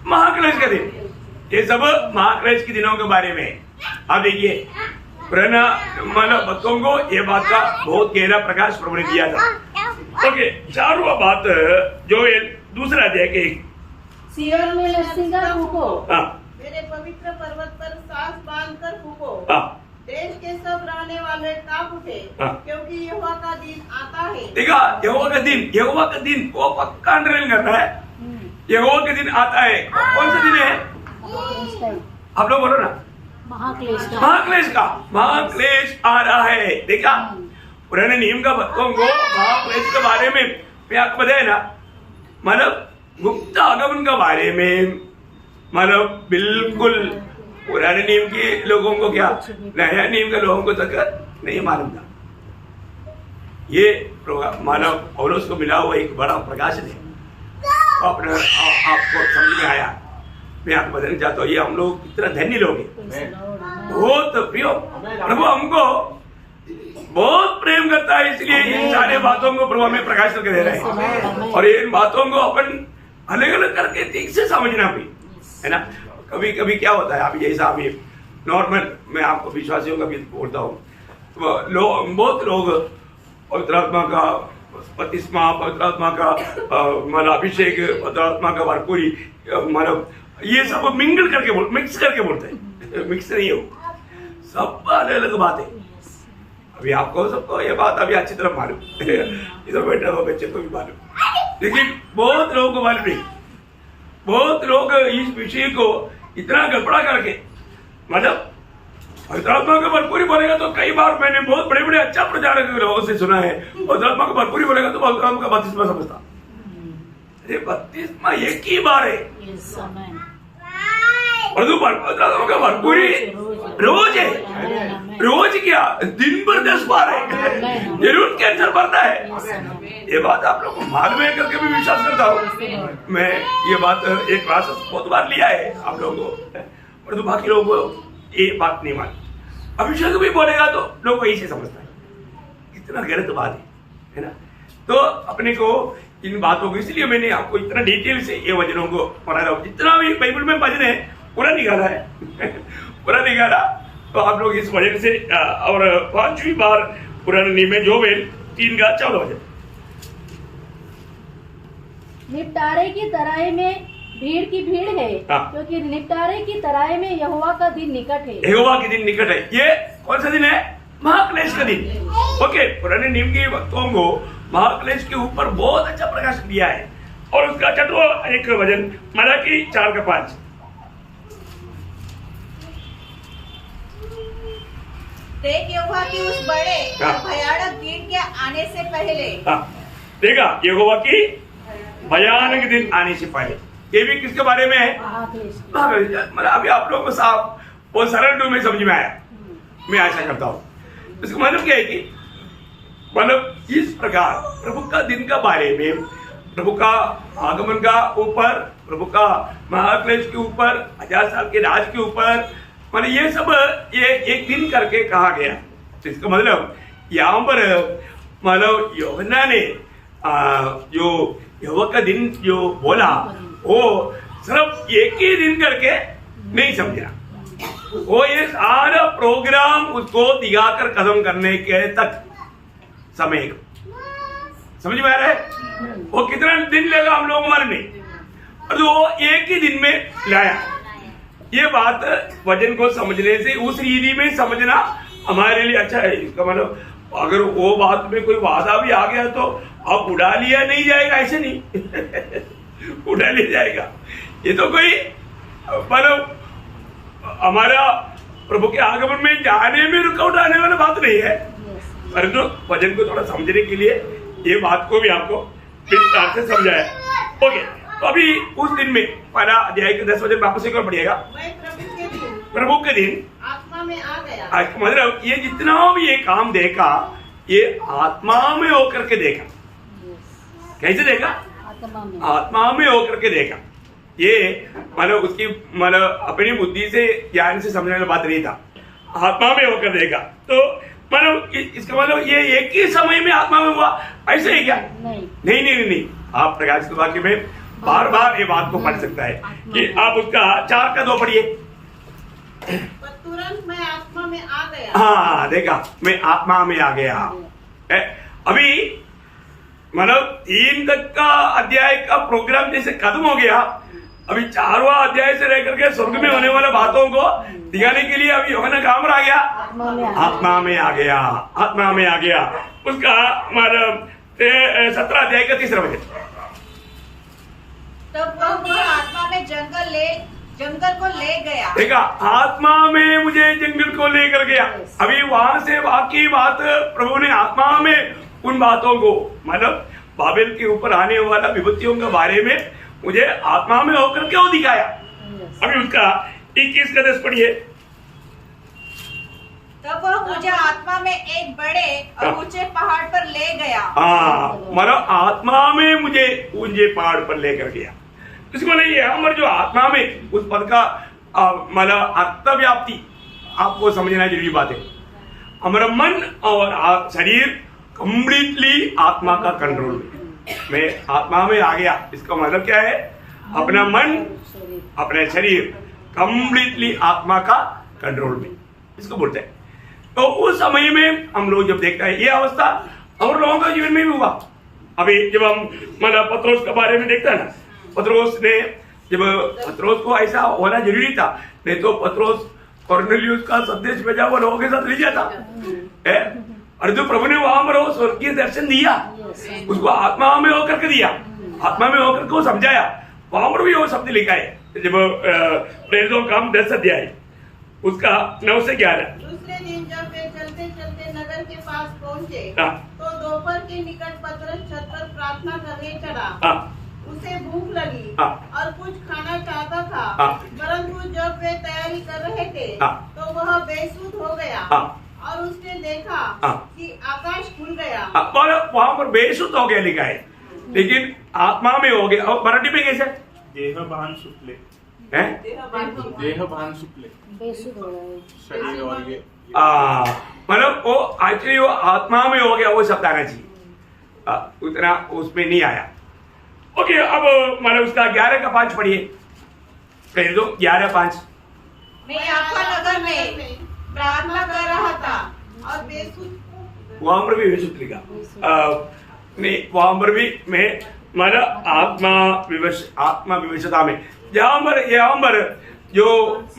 महाक्लेश का दिन। ये सब महाक्लेश के दिनों के बारे में। अब देखिए, पुराना मानव भक्तों को ये बात का बहुत गहरा प्रकाश प्रभु ने दिया था। ओके, 4वां बात जोएल 2 अध्याय के 1। सिय्योन में लड़सिंगा फूको, मेरे पवित्र पर्वत पर सांस बांधकर फूको। देश के सब रहने वाले कांप उठे, क्योंकि यहोवा का दिन आता है। देखा, यहोवा का दिन वो पक्का अंडरलाइन करना है। यहोवा के दिन आता है। कौन सा दिन है? आप लोग बोलो ना। महाक्लेश आ रहा है। देखा, पुराने नियम का भक्तों को महाक्लेश के बारे में आपको बताया ना, मतलब गुप्त आगमन के बारे में, मतलब बिल्कुल पुराने नियम के लोगों को क्या, नया नियम के लोगों को तक नहीं मालूम था। ये मानव पौलुस को मिला हुआ एक बड़ा प्रकाशन है। अपने आपको समझ में आया। मैं आपको बताना चाहता हूँ, ये हम लोग कितना धन्य लोग हैं। बहुत प्रिय प्रभु हमको बहुत प्रेम करता है, इसलिए इन सारे बातों को प्रभु हमें प्रकाश करके दे रहे हैं। और इन बातों को अपन अलग अलग करके ठीक से समझना भी है ना। कभी कभी क्या होता है, अभी जैसा अभी नॉर्मल मैं आपको विश्वासियों का भी बोलता हूँ, बहुत लोग पवित्र आत्मा का बपतिस्मा, पवित्र आत्मा का मतलब अभिषेक, पवित्र आत्मा का भरपूरी, मतलब ये सब मिंगल करके मिक्स करके बोलते हैं। मिक्स नहीं हो, सब अलग अलग बात है। अभी आपको सबको ये बात अभी अच्छी तरह मालूम, इधर बैठे हुए बच्चे को भी मालूम, लेकिन बहुत लोगों को मालूम नहीं। बहुत लोग इस विषय को इतना गड़बड़ा करके, मतलब पवित्र आत्मा का भरपूरी बोलेगा तो कई बार मैंने बहुत बड़े बड़े अच्छा प्रचारक लोगों से सुना है, पवित्र आत्मा का भरपूरी बोलेगा तो पवित्र आत्मा का बपतिस्मा समझता। अरे बपतिस्मा एक ही बार है, और तो पवित्र आत्मा का भरपूरी रोज है। रोज क्या, दिन भर 10 बार है, जरूर कैंसर बढ़ता है। ये बात आप लोग को मालूम है करके भी विश्वास करता हूँ मैं। ये बात एक क्लास बहुत बार लिया है आप लोगों को, पर तो बाकी लोगों को ये बात नहीं मालूम। अभिषेक भी बोलेगा तो लोग वही से समझता है, इतना गलत बात है ना। तो अपने को इन बातों को, इसलिए मैंने आपको इतना डिटेल से ये वचनों को पढ़ा रहा हूँ। जितना भी बाइबल में वचन है पूरा निकाला है पूरा निकाला। तो आप लोग इस वजह से, और 5वीं बार पुराने नियम में जोएल 3 का 14 वचन। निपटारे की तराई में भीड़ की भीड़ है, क्योंकि निपटारे की तराई में यहोवा का दिन निकट है। यहोवा के दिन निकट है। ये कौन सा दिन है? महाक्लेश का दिन। ओके, पुराने नियम के भक्तों को महाक्लेश के ऊपर बहुत अच्छा प्रकाश दिया है। और उसका 6वां एक वचन मलाकी 4 का 5। देख, यहोवा की उस बड़े भयानक दिन के आने से पहले, देखा, यहोवा की भयानक दिन आने से पहले। ये भी किसके बारे में है? मतलब अभी आप लोगों को साफ और सरल टू में समझ में आया, मैं आशा करता हूँ। इसका मतलब क्या है कि मतलब इस प्रकार प्रभु का दिन का बारे में, प्रभु का आगमन का ऊपर, प्रभु का महाक्लेश के ऊपर, 1000 साल के राज के ऊपर, मतलब ये सब ये एक दिन करके कहा गया। तो इसका मतलब यहाँ पर मतलब यूहन्ना ने जो यहोवा का दिन जो बोला, वो सिर्फ एक ही दिन करके नहीं समझना, वो ये सारा प्रोग्राम उसको दिखाकर खत्म करने के तक समय को समझ में आ रहा है। वो कितना दिन लेगा हम लोग मालूम नहीं, तो वो एक ही दिन में लाया। ये बात वचन को समझने से, उस रीति में समझना हमारे लिए अच्छा है। इसका मतलब अगर वो बात में कोई वादा भी आ गया तो अब उड़ा लिया नहीं जाएगा, ऐसे नहीं उड़ा लिया जाएगा। ये तो कोई मतलब हमारा प्रभु के आगमन में जाने में रुकावट आने वाली बात नहीं है, परंतु वचन को थोड़ा समझने के लिए ये बात को भी आपको विस्तार से समझाया। ओके, तो अभी उस दिन में पहला अध्याय के 10 वचन वापस एक और पढ़िएगा। मैं प्रभु के दिन आत्मा में आ गया। मतलब ये जितना भी ये काम देखा, ये आत्मा में होकर के देखा। कैसे देखा? आत्मा में होकर के देखा। ये मतलब उसकी मतलब अपनी बुद्धि से ज्ञान से समझने वाली बात नहीं था, आत्मा में होकर देखा। तो मतलब इसका मतलब ये एक ही समय में आत्मा में हुआ, ऐसे ही क्या? नहीं नहीं नहीं, आप प्रकाश के वाक्य में बार बार ये बात को पढ़ सकता है कि आप उसका 4 का 2 पढ़िए। तुरंत मैं आत्मा में आ गया। हाँ देखा, मैं आत्मा में आ गया। अभी मतलब 3 तक का अध्याय का प्रोग्राम जैसे खत्म हो गया, अभी 4वां अध्याय से लेकर के स्वर्ग में होने वाले बातों को दिखाने के लिए अभी यूहन्ना कहाँ पर आ गया? आत्मा में आ गया। आत्मा में आ गया। उसका मतलब 17 अध्याय का 3रा वचन। तब वह मुझे आत्मा में जंगल को ले गया। देखा, आत्मा में मुझे जंगल को लेकर गया। अभी वहां से बाकी बात प्रभु ने आत्मा में उन बातों को मतलब बाबेल के ऊपर आने वाला विपत्तियों के बारे में मुझे आत्मा में होकर क्यों दिखाया। अभी उसका 21 का 10 पढ़िए। तब वह मुझे आत्मा में एक बड़े और ऊंचे पहाड़ पर ले गया। हाँ, मतलब आत्मा में मुझे ऊंचे पहाड़ पर लेकर गया। इसको नहीं है हमारे जो आत्मा में उस पद का मतलब अर्थ व्याप्ति आपको समझना जरूरी बात है। हमारा मन और शरीर कंप्लीटली आत्मा का कंट्रोल में। मैं आत्मा में आ गया, इसका मतलब क्या है? अपना मन अपने शरीर कंप्लीटली आत्मा का कंट्रोल में, इसको बोलते हैं। तो उस समय में हम लोग जब देखते हैं ये अवस्था और लोगों का जीवन में भी हुआ। अभी जब हम मतलब पत्रोस के बारे में देखते हैं ना, पत्रोस ने जब पत्रोस को ऐसा होना जरूरी था, नहीं तो पत्रोस कॉर्नेलियस का संदेश भेजा हुआ लोगों के साथ ले जाता। और जो प्रभु ने वहां पर वो स्वर्गीय दर्शन दिया, उसको आत्मा में होकर के दिया, आत्मा में होकर के वो समझाया। वहां पर भी वो शब्द लिखा है जब प्रेरितों का 10 अध्याय उसका 9 से 11। दूसरे दिन जब वे चलते चलते नगर के पास पहुंचे, तो दोपहर के निकट पतरस छत पर प्रार्थना करने चढ़ा। उसे भूख लगी और कुछ खाना चाहता था, परंतु जब वे तैयारी कर रहे थे तो वह बेसुध हो गया और उसने देखा कि आकाश खुल गया। वहां पर बेसुध हो गया लिखा है, लेकिन आत्मा में हो गया। और मराठी में कैसे? देहभान सुटले, देहभान सुटले, बेसुध हो गए। शरीर और ये मतलब वो एक्चुअली वो आत्मा में हो गया, वो शब्द आना चाहिए, उतना उसमें नहीं आया। ओके, अब मतलब उसका 11 का 5 पढ़िए। कह दो 11:5। मैं याफा नगर में प्रार्थना कर रहा था और बेसुध, वहां पर भी बेसुध लिखा नहीं, वहां पर भी मैं मतलब आत्मा विवशता में यहाँ पर जो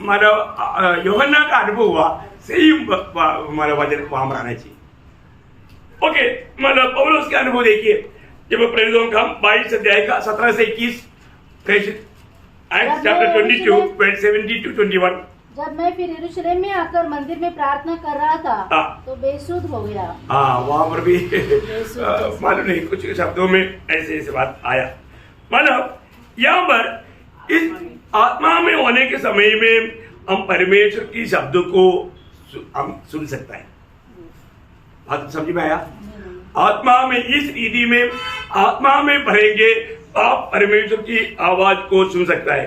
मतलब यूहन्ना का अनुभव हुआ सही मतलब वचन वहां पर आना चाहिए। ओके, मतलब पौलुस के अनुभव देखिए जब प्रेरितों का 22 अध्याय का 17 से 21, चैप्टर 22 17 to 21। जब मैं फिर यरूशलेम में आकर मंदिर में प्रार्थना कर रहा था तो बेसुध हो गया। हाँ, वहां पर भी मालूम नहीं कुछ शब्दों में ऐसे बात आया। मतलब यहाँ पर इस आत्मा में होने के समय में हम परमेश्वर की शब्द को हम सुन सकता है। बात समझ में आया? आत्मा में इस रीति में आत्मा में भरेंगे आप परमेश्वर की आवाज को सुन सकता है।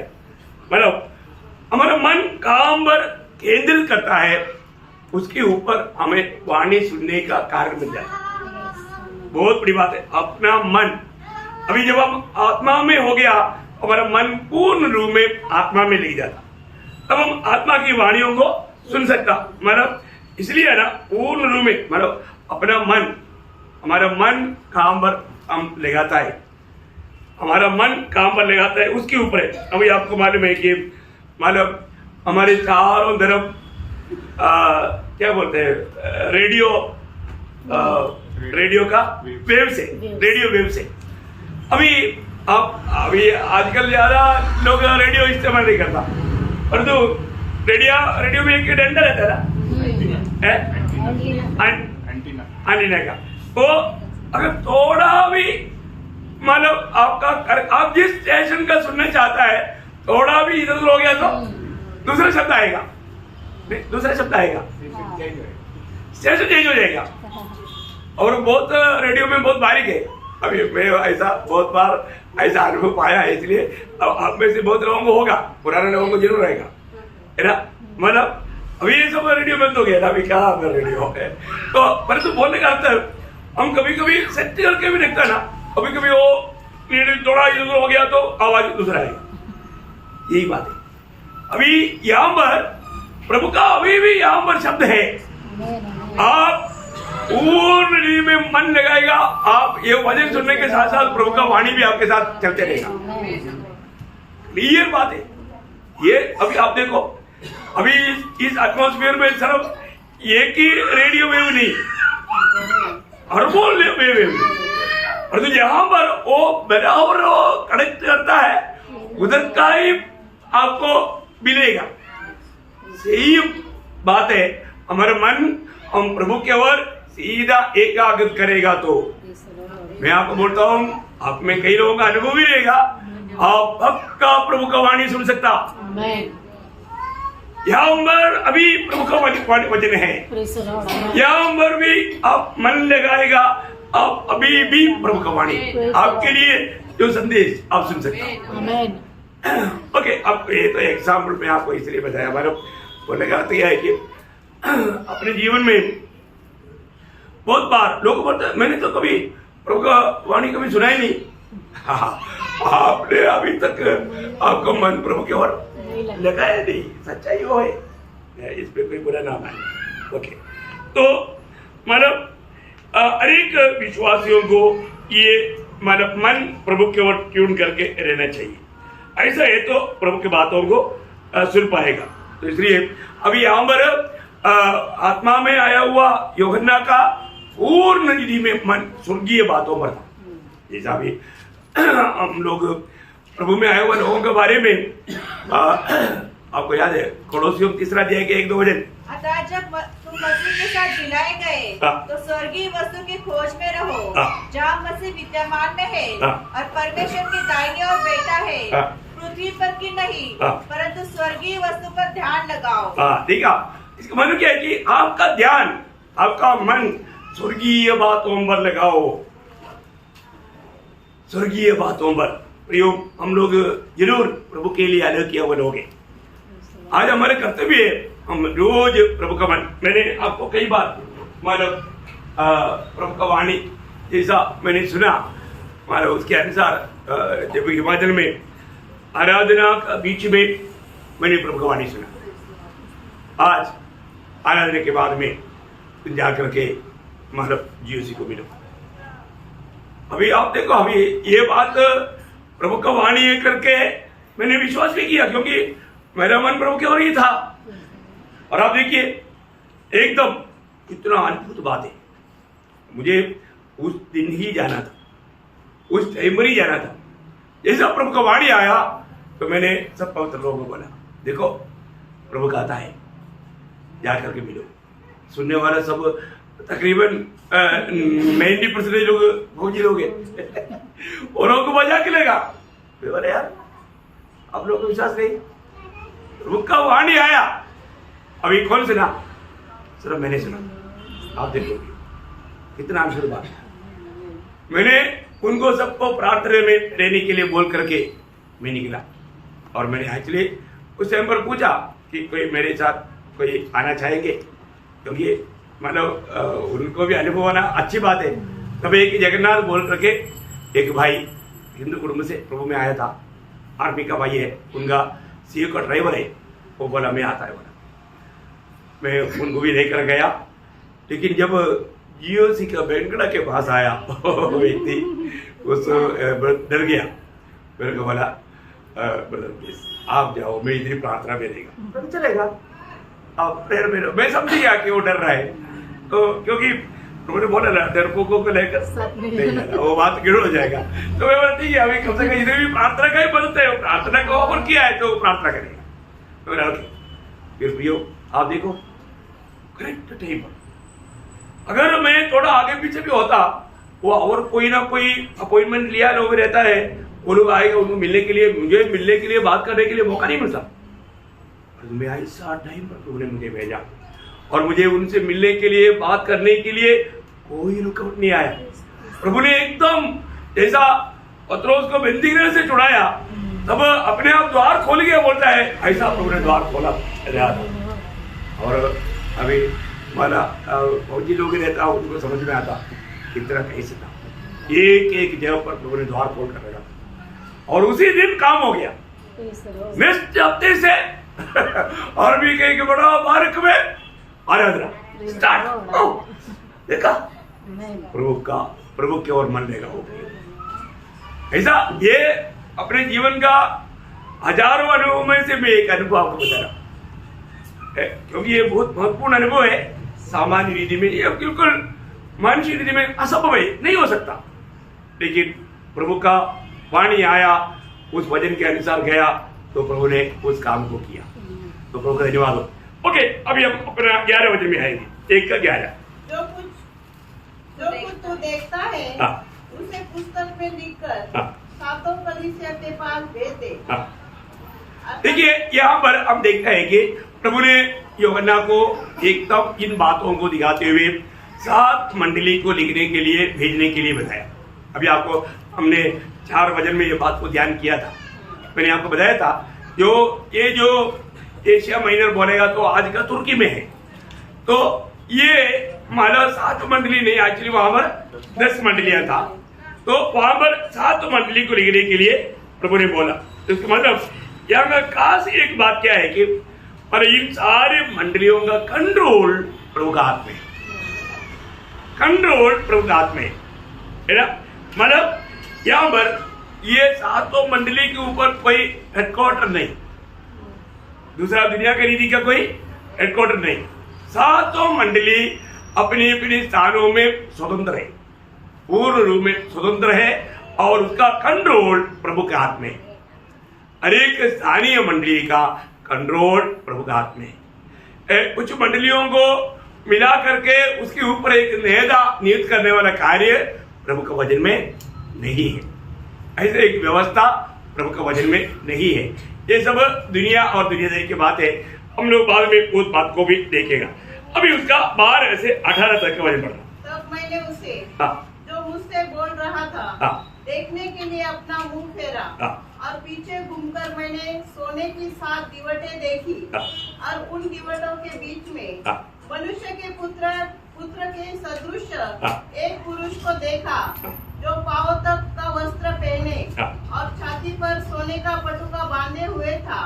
मतलब हमारा मन काम पर केंद्रित करता है, उसके ऊपर हमें वाणी सुनने का कारण मिल जाता है। बहुत बड़ी बात है। अपना मन अभी जब हम आत्मा में हो गया, हमारा मन पूर्ण रूप में आत्मा में ले जाता, तब हम आत्मा की वाणियों को सुन सकता। मतलब इसलिए है ना, पूर्ण रूप में मतलब अपना मन, हमारा मन काम पर हम लगाता है, हमारा मन काम पर लगाता है, उसके ऊपर है। अभी आपको मालूम है कि मतलब हमारे चारों तरफ क्या बोलते हैं, रेडियो का वेव से, रेडियो वेव से। अभी अब अभी आजकल ज्यादा लोग रेडियो इस्तेमाल नहीं करता, परंतु रेडियो में एक डंडा रहता है ना, एंटीना का। तो अगर थोड़ा भी मतलब आप जिस स्टेशन का सुनना चाहता है, थोड़ा भी इधर उधर हो गया तो दूसरा शब्द आएगा, स्टेशन चेंज हो जाएगा। और बहुत रेडियो में बहुत बारीक है। अभी मैं ऐसा बहुत बार ऐसा अनुभव पाया है, इसलिए अब आप में से बहुत लोगों को होगा, पुराने लोगों को जरूर रहेगा, है ना। मतलब अभी ये सब रेडियो बंद हो गया ना, अभी क्या रेडियो है। तो परंतु बोलने का अर्थ, हम कभी कभी सेट करके भी देखते हैं ना, कभी कभी वो थोड़ा इधर हो गया तो आवाज दूसरा आएगा, यही बात है। अभी यहाँ पर प्रभु का अभी भी यहाँ पर शब्द है, आप पूर्ण रीति में मन लगाएगा, आप ये वचन सुनने के साथ साथ प्रभु का वाणी भी आपके साथ चलते रहेगा। क्लियर बात है ये। अभी आप देखो, अभी इस एटमॉस्फेयर में सिर्फ एक ही रेडियो वेव नहीं, अरबों वेव, और तो जहां पर वो बराबर कनेक्ट करता है, उधर का ही आपको मिलेगा। सही बात है, हमारा मन हम प्रभु के ओर सीधा एकाग्र करेगा तो मैं आपको बोलता हूँ, आप में कई लोगों का अनुभव भी रहेगा, आप पक्का प्रभु का वाणी सुन सकता। यहाँ पर अभी प्रभु का वचन है, यहाँ पर भी आप मन लगाएगा, आप अभी भी प्रभु का वाणी आपके लिए जो संदेश आप सुन सकते। ओके, अब ये तो एग्जाम्पल में आपको इसलिए बताया। हमारा बोलने का अर्थ यह है कि अपने जीवन में बहुत बार लोग बोलते हैं, मैंने तो कभी प्रभु का वाणी कभी सुना ही नहीं। आपने अभी तक आपका मन प्रभु के ओर लगाया नहीं, सच्चाई वो है, इस पे कोई बुरा नाम है। ओके, तो मतलब अनेक विश्वासियों को ये मतलब मन प्रभु के ओर ट्यून करके रहना चाहिए। ऐसा है तो प्रभु की बातों को सुन पाएगा। तो इसलिए अभी यहाँ पर आत्मा में आया हुआ यूहन्ना का पूर्ण निधि में मन स्वर्गीय बातों पर था। जैसा भी हम लोग प्रभु में आए हुए लोगों के बारे में आपको याद है, कोलोसियों 3 अध्याय के 1-2 वचन। अतः जब तुम मसीह के साथ मिलाए गए तो स्वर्गीय वस्तु की खोज में रहो, जहाँ मसीह विद्यमान में है और परमेश्वर की दाहिनी ओर बैठा है। पृथ्वी पर की नहीं परंतु स्वर्गीय वस्तु पर ध्यान लगाओ। ठीक है, इसका मतलब क्या है कि आपका ध्यान, आपका मन स्वर्गीय बातों पर लगाओ, स्वर्गीय बातों पर। प्रियो, हम लोग जरूर प्रभु के लिए अलग किया हुए लोग हैं। आज हमारे कर्तव्य है, हम रोज प्रभु का मन, मैंने आपको कई बार मतलब प्रभु का वाणी जैसा मैंने सुना, मतलब उसके अनुसार जब हिमाचल में आराधना का बीच में मैंने प्रभु का वाणी सुना। आज आराधना के बाद में जाकर के मतलब जीओसी को मिलो। अभी आप देखो, अभी ये बात प्रभु का वाणी करके मैंने विश्वास भी किया, क्योंकि मेरा मन प्रभु की ओर ही था। और आप देखिए, एकदम कितना अद्भुत बात है। मुझे उस दिन ही जाना था, उस टाइम पर ही जाना था। जैसा प्रभु का वाणी आया तो मैंने सब पवित्र लोगों को बोला, देखो प्रभु का आता है, जाकर के मिलो। सुनने वाला सब तकरीबन 90% लोग फौजी लोग हैं, और लोगों को मजा के लेगा। बोले यार, आप लोगों को विश्वास नहीं, प्रभु का वाणी आया। अभी कौन सुना? सिर्फ मैंने सुना। आप देखोगे कितना आश्चर्य बात है। मैंने उनको सबको प्रार्थना में रहने के लिए बोल करके मैं निकला, और मैंने एक्चुअली उस टाइम पर पूछा कि कोई मेरे साथ कोई आना चाहेंगे, क्योंकि मतलब उनको भी अनुभव आना अच्छी बात है। तब एक जगन्नाथ बोल करके एक भाई हिंदू कुटुंब से प्रभु में आया था, आर्मी का भाई है, उनका सीओ का ड्राइवर है, वो बोला मैं आता है। बोला मैं उनको भी लेकर गया, लेकिन जब जीओसी का बैंकड़ा के पास आया व्यक्ति उस डर गया। मेरे को बोला ब्रदर प्लीज आप जाओ, मैं इधर प्रार्थना में रहेगा। चलेगा, आप प्रेयर में। मैं समझ गया कि वो डर रहा है, तो क्योंकि प्रभु ने बोला ना डरपोकों को लेकर नहीं जाना, वो बात गिड़ हो जाएगा। तो मैं बोला ठीक है, अभी कम से कम जितने भी प्रार्थना का ही बनते है प्रार्थना का ऑफर किया है तो प्रार्थना करेगा। तो मैंने ओके, फिर प्रियो आप देखो करेक्ट टाइम पर अगर मैं थोड़ा आगे पीछे भी होता वो और कोई ना कोई अपॉइंटमेंट लिया लोग रहता है, वो लोग आएगा उनको मिलने के लिए, मुझे मिलने के लिए बात करने के लिए मौका नहीं मिलता। मैं ऐसा टाइम पर प्रभु ने मुझे भेजा और मुझे उनसे मिलने के लिए बात करने के लिए कोई रुकावट नहीं आया। प्रभु ने एकदम जैसा पत्रोस को बंदीगृह से छुड़ाया तब अपने आप द्वार खोल गया बोलता है, ऐसा प्रभु ने द्वार खोला। और अभी हमारा फौजी लोग रहता उनको समझ में आता कितना कैसे था, एक एक जगह पर प्रभु ने द्वार खोल कर रखा और उसी दिन काम हो गया। नेक्स्ट हफ्ते से और भी कहीं बड़ा बारक में आराधना स्टार्ट। देखा प्रभु की ओर मन लेगा हो ऐसा। ये अपने जीवन का हजारों अनुभव में से मैं एक अनुभव आपको बता रहा, क्योंकि ये बहुत महत्वपूर्ण अनुभव है। सामान्य रीति में ये बिल्कुल मानसिक रीति में असंभव है, नहीं हो सकता, लेकिन प्रभु का वाणी आया, उस वचन के अनुसार गया तो प्रभु ने उस काम को किया। तो प्रभु का धन्यवाद हो। ओके, अभी हम अपना 11 वचन में आएंगे, 1 का 11। जो कुछ तू देखता है उसे पुस्तक में लिखकर सातों कलीसिया के पास भेज दे। देखिए यहाँ पर हम देखते हैं कि प्रभु ने यूहन्ना को एकदम इन बातों को दिखाते हुए 7 मंडली को लिखने के लिए भेजने के लिए बताया। अभी आपको हमने 4 वचन में ये बात को ध्यान किया था। मैंने आपको बताया था जो एशिया माइनर बोलेगा तो आज का तुर्की में है, तो ये माना 7 मंडली नहीं, एक्चुअली वहां पर 10 मंडलियां था। तो वहां पर 7 मंडली को लिखने के लिए प्रभु ने बोला। तो इसका मतलब यहाँ का खास एक बात क्या है कि पर इन सारे मंडलियों का कंट्रोल प्रभु का हाथ में, कंट्रोल प्रभु का हाथ में है ना। मतलब यहाँ पर ये 7 मंडली के ऊपर कोई हेडक्वार्टर नहीं, दूसरा दुनिया की रीति का कोई हेडक्वार्टर नहीं। 7 मंडली अपने अपने स्थानों में स्वतंत्र है, पूर्ण रूप में स्वतंत्र है और उसका कंट्रोल प्रभु के हाथ में। हर एक स्थानीय मंडली का कंट्रोल प्रभु के हाथ में। कुछ मंडलियों को मिला करके उसके ऊपर एक नेता नियुक्त करने वाला कार्य प्रभु के वचन में नहीं है। ऐसे एक व्यवस्था प्रभु के वचन में नहीं है। ये सब दुनिया और दुनियादारी की बात है, हम लोग बाद में उस बात को भी देखेगा। अभी उसका 12 से 18 तक का वचन पढ़ना। तब मैंने उसे जो मुझसे बोल रहा था देखने के लिए अपना मुंह फेरा और पीछे घूमकर मैंने सोने की 7 दीवटें देखी और उन दीवटों के बीच में मनुष्य के पुत्र के सदृश एक पुरुष को देखा जो पांव तक का वस्त्र पहने और छाती पर सोने का पटुका बांधे हुए था।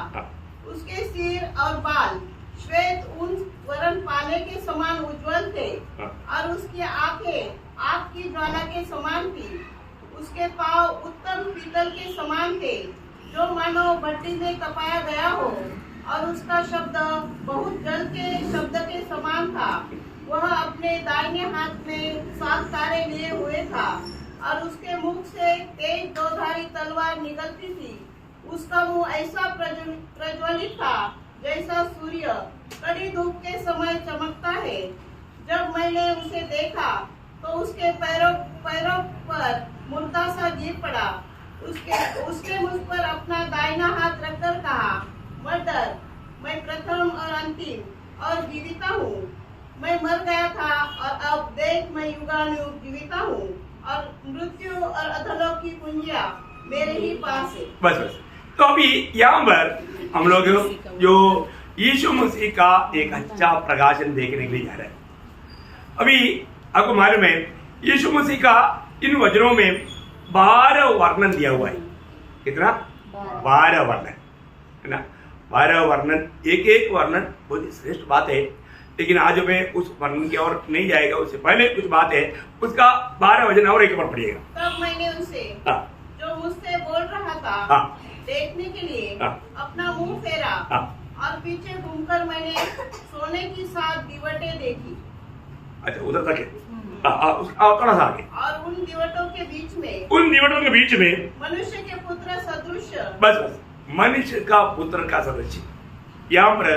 उसके सिर और बाल श्वेत ऊन वरन पाले के समान उज्जवल थे और उसकी आंखें आग की ज्वाला के समान थी। उसके पांव उत्तम पीतल के समान थे जो मानो भट्टी में तपाया गया हो और उसका शब्द बहुत जल के शब्द के समान था। वह अपने दाहिने हाथ में 7 तारे लिए हुए था और उसके मुख से तेज 2धारी तलवार निकलती थी। उसका मुंह ऐसा प्रज्वलित था जैसा सूर्य कड़ी धूप के समय चमकता है। जब मैंने उसे देखा तो उसके पैरों पर मुर्दा सा गिर पड़ा। उसके मुझ पर अपना दाहिना हाथ रखकर कहा, मत डर, मैं प्रथम और अंतिम और जीविता हूँ। मैं मर गया था और अब देख मैं युगानुयुग जीविता हूँ और मृत्यु और अधोलोक की कुंजियां मेरे ही पास है। बस। तो अभी यहाँ पर हम लोग जो यीशु मसीह का एक अच्छा प्रकाशन देखने के लिए जा रहे हैं। अभी आपको मालूम है यीशु मसीह का इन वचनों में 12 वर्णन दिया हुआ है। कितना? 12 वर्णन है ना। 12 वर्णन, एक वर्णन बहुत ही श्रेष्ठ बात है, लेकिन आज मैं उस वर्णन की ओर नहीं जाएगा। उससे पहले कुछ बात है, उसका 12 वचन और एक बार पढ़िएगा। तब मैंने उसे जो मुझसे बोल रहा था देखने के लिए अपना मुंह फेरा और पीछे घूमकर मैंने सोने की 7 दीवटें देखी। अच्छा, उधर तक है। थोड़ा सा आगे। और उन दिवटों के बीच में मनुष्य के पुत्र सदृश। बस मनुष्य का पुत्र का सदृश। यहाँ पर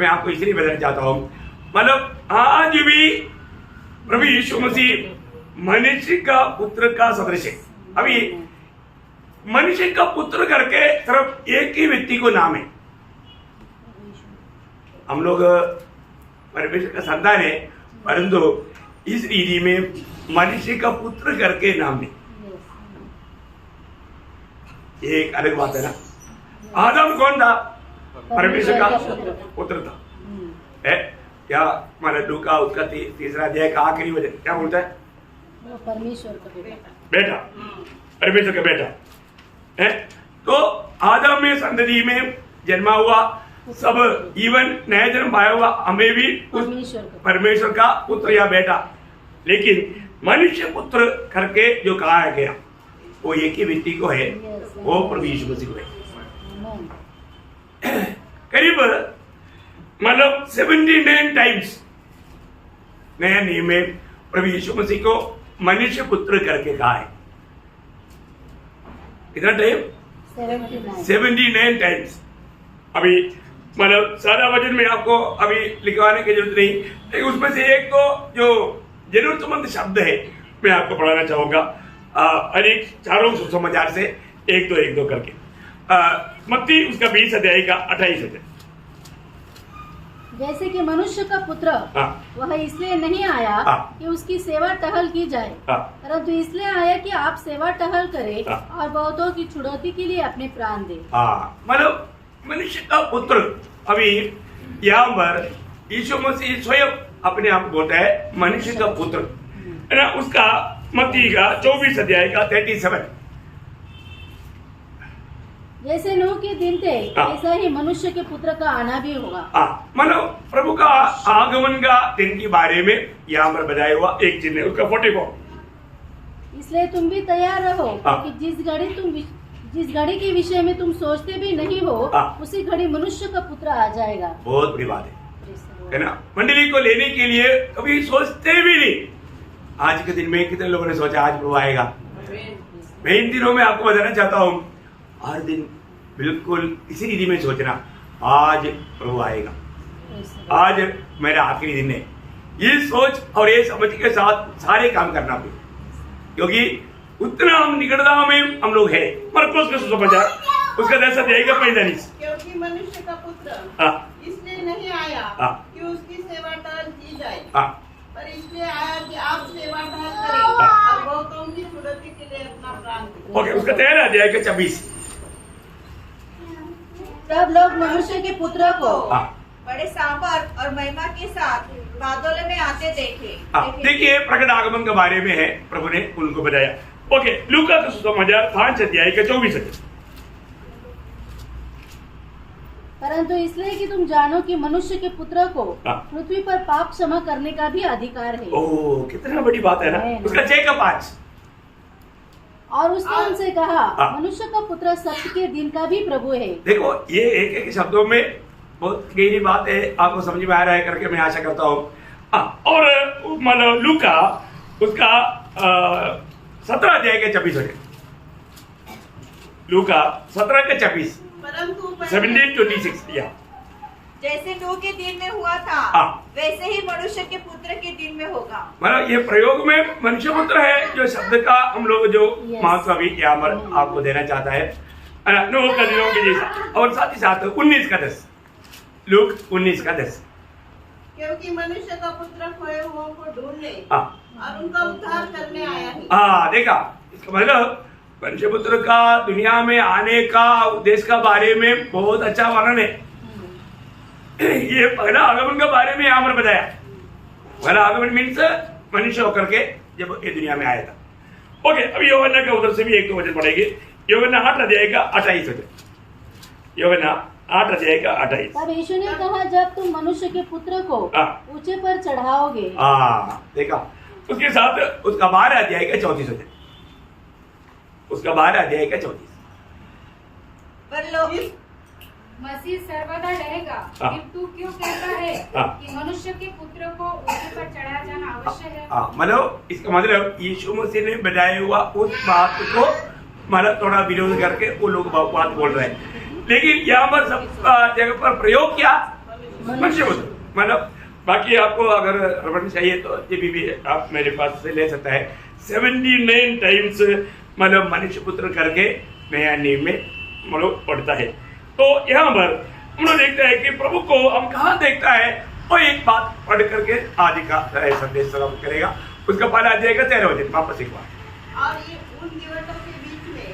मैं आपको इसलिए बताना चाहता हूँ, मतलब आज भी प्रभु यीशु मसीह मनुष्य का पुत्र का सदृश है। अभी मनुष्य का पुत्र करके सिर्फ एक ही व्यक्ति को नाम है। हम लोग परमेश्वर का संतान है, परंतु इस रीति में मनुष्य का पुत्र करके नाम नहीं। ये एक अलग बात है ना। आदम कौन था? परमेश्वर का पुत्र था। है क्या? हमारा लूका उसका तीसरा अध्याय का आखिरी वचन क्या बोलता है? परमेश्वर का बेटा, परमेश्वर का बेटा है। तो आदम में संतति में जन्मा हुआ सब, इवन नया जन्म पाया हुआ हमें भी उस परमेश्वर का पुत्र या बेटा, लेकिन मनुष्य पुत्र करके जो कहा गया वो एक ही व्यक्ति को है, वो प्रभु यीशु मसीह को है। करीब मतलब 79 टाइम्स नया नियम में प्रभु यीशु मसीह को मनुष्य पुत्र करके कहा है। कितना टाइम? 79 टाइम्स। अभी मतलब सारा वचन में आपको अभी लिखवाने की जरूरत नहीं, लेकिन उसमें से एक तो जो जरूरतमंद शब्द है मैं आपको पढ़ाना चाहूंगा, अनेक चारों सुसमाचार से एक दो करके। मत्ती उसका 20 अध्याय का 28 अध्याय। जैसे कि मनुष्य का पुत्र वह इसलिए नहीं आया कि उसकी सेवा टहल की जाए, परंतु इसलिए आया कि आप सेवा टहल करें और बहुतों की छुड़ौती के लिए अपने प्राण दे। मतलब मनुष्य का पुत्र, अभी यहाँ पर यीशु मसीह स्वयं अपने आप बोलता है मनुष्य का पुत्र, है ना। उसका मत्ती का 24 अध्याय का 37। जैसे नूह के दिन थे ऐसा ही मनुष्य के पुत्र का आना भी होगा। मतलब प्रभु का आगमन का दिन के बारे में यहाँ पर बताया हुआ एक चिन्ह है, उसका 44। इसलिए तुम भी तैयार रहो, क्योंकि जिस घड़ी के विषय में तुम सोचते भी नहीं हो उसी घड़ी मनुष्य का पुत्र आ जाएगा। बहुत बड़ी बात है ना। मंडली को लेने के लिए कभी सोचते भी नहीं। आज के दिन में कितने लोगों ने सोचा आज प्रभु आएगा। मैं इन दिनों में आपको बताना चाहता हूँ, हर दिन बिल्कुल इसी रीति में सोचना आज प्रभु आएगा, आज मेरा आखिरी दिन है। ये सोच और ये समझ के साथ सारे काम करना भी, क्योंकि उतना हम निकटता में हम लोग है। मरकुस का सुसमाचार उसका 10 अध्याय का 45। क्योंकि मनुष्य का पुत्र इसलिए नहीं आया कि उसकी सेवा टहल की जाए, पर इसलिए आया कि आप सेवा टहल करें और बहुतों की छुड़ौती के लिए अपना प्राण दें। ओके, उसका 13 अध्याय का 26। सब लोग मनुष्य के पुत्र को बड़े सामर्थ और महिमा के साथ बादलों में आते देखे। देखिए प्रकट आगमन के बारे में है, प्रभु ने उनको बताया। ओके, लूका का सुसमाचार 5 अध्याय का 24 अध्याय। परंतु इसलिए कि तुम जानो कि मनुष्य के पुत्र को पृथ्वी पर पाप क्षमा करने का भी अधिकार है। ओह, कितना बड़ी बात है ना। उसका 6 का 5। और उसने उनसे कहा मनुष्य का पुत्र सत्य के दिन का भी प्रभु है। देखो ये एक शब्दों में बहुत गहरी बात है, आपको समझ में आ रहा है करके मैं आशा करता हूँ। और मतलब लूका उसका 17 अध्याय के 24 है। लूका 17 के 24। 17:26 या जैसे नूह के दिन में हुआ था वैसे ही मनुष्य के पुत्र के दिन में होगा। मतलब ये प्रयोग में मनुष्य पुत्र है जो शब्द का हम लोग जो महत्व अभी यहाँ पर आपको देना चाहता है, नूह का दिनों के जैसा। और साथ ही साथ 19 का 10, लूक 19 का 10। क्योंकि मनुष्य का पुत्र खोए हुओं को ढूंढने और उनका उद्धार करने आया है। देखा, इसका मतलब मनुष्य पुत्र का दुनिया में आने का उद्देश्य का बारे में बहुत अच्छा वर्णन है। ये पहला आगमन के बारे में यहाँ पर बताया। पहला आगमन मीन्स मनुष्य होकर के जब ये दुनिया में आया था। ओके, अभी यूहन्ना के उधर से भी एक दो वचन पढ़ेंगे। यूहन्ना 8 अध्याय का 28 वचन। यूहन्ना 8 अध्याय का 28। तब यीशु ने कहा जब तुम मनुष्य के पुत्र को ऊंचे पर चढ़ाओगे। देखा, उसके साथ उसका 12 अध्याय का 34 वचन। उसका 12 अध्याय का 34। मसीह सर्वदा रहेगा, फिर तू क्यों कहता है कि मनुष्य के पुत्र को ऊंचे पर चढ़ाया जाना आवश्यक है? मतलब इसका मतलब यीशु मसीह ने बताया हुआ उस बात को मतलब थोड़ा विरोध करके वो लोग बात बोल रहे हैं, लेकिन यहाँ पर सब जगह पर प्रयोग क्या मनुष्य पुत्र, मतलब बाकी आपको अगर रेफरेंस चाहिए तो ये भी आप मेरे पास से ले सकता है। 79 टाइम्स मतलब मनुष्य पुत्र करके नया नियम में मतलब पढ़ता है। तो यहाँ पर हम लोग देखते हैं कि प्रभु को हम कहाँ देखता है, और एक बात पढ़ करके आज का संदेश समाप्त करेगा। उसका पहला अध्याय का 13 वचन वापस एक बार। और ये उन दिवसों के बीच में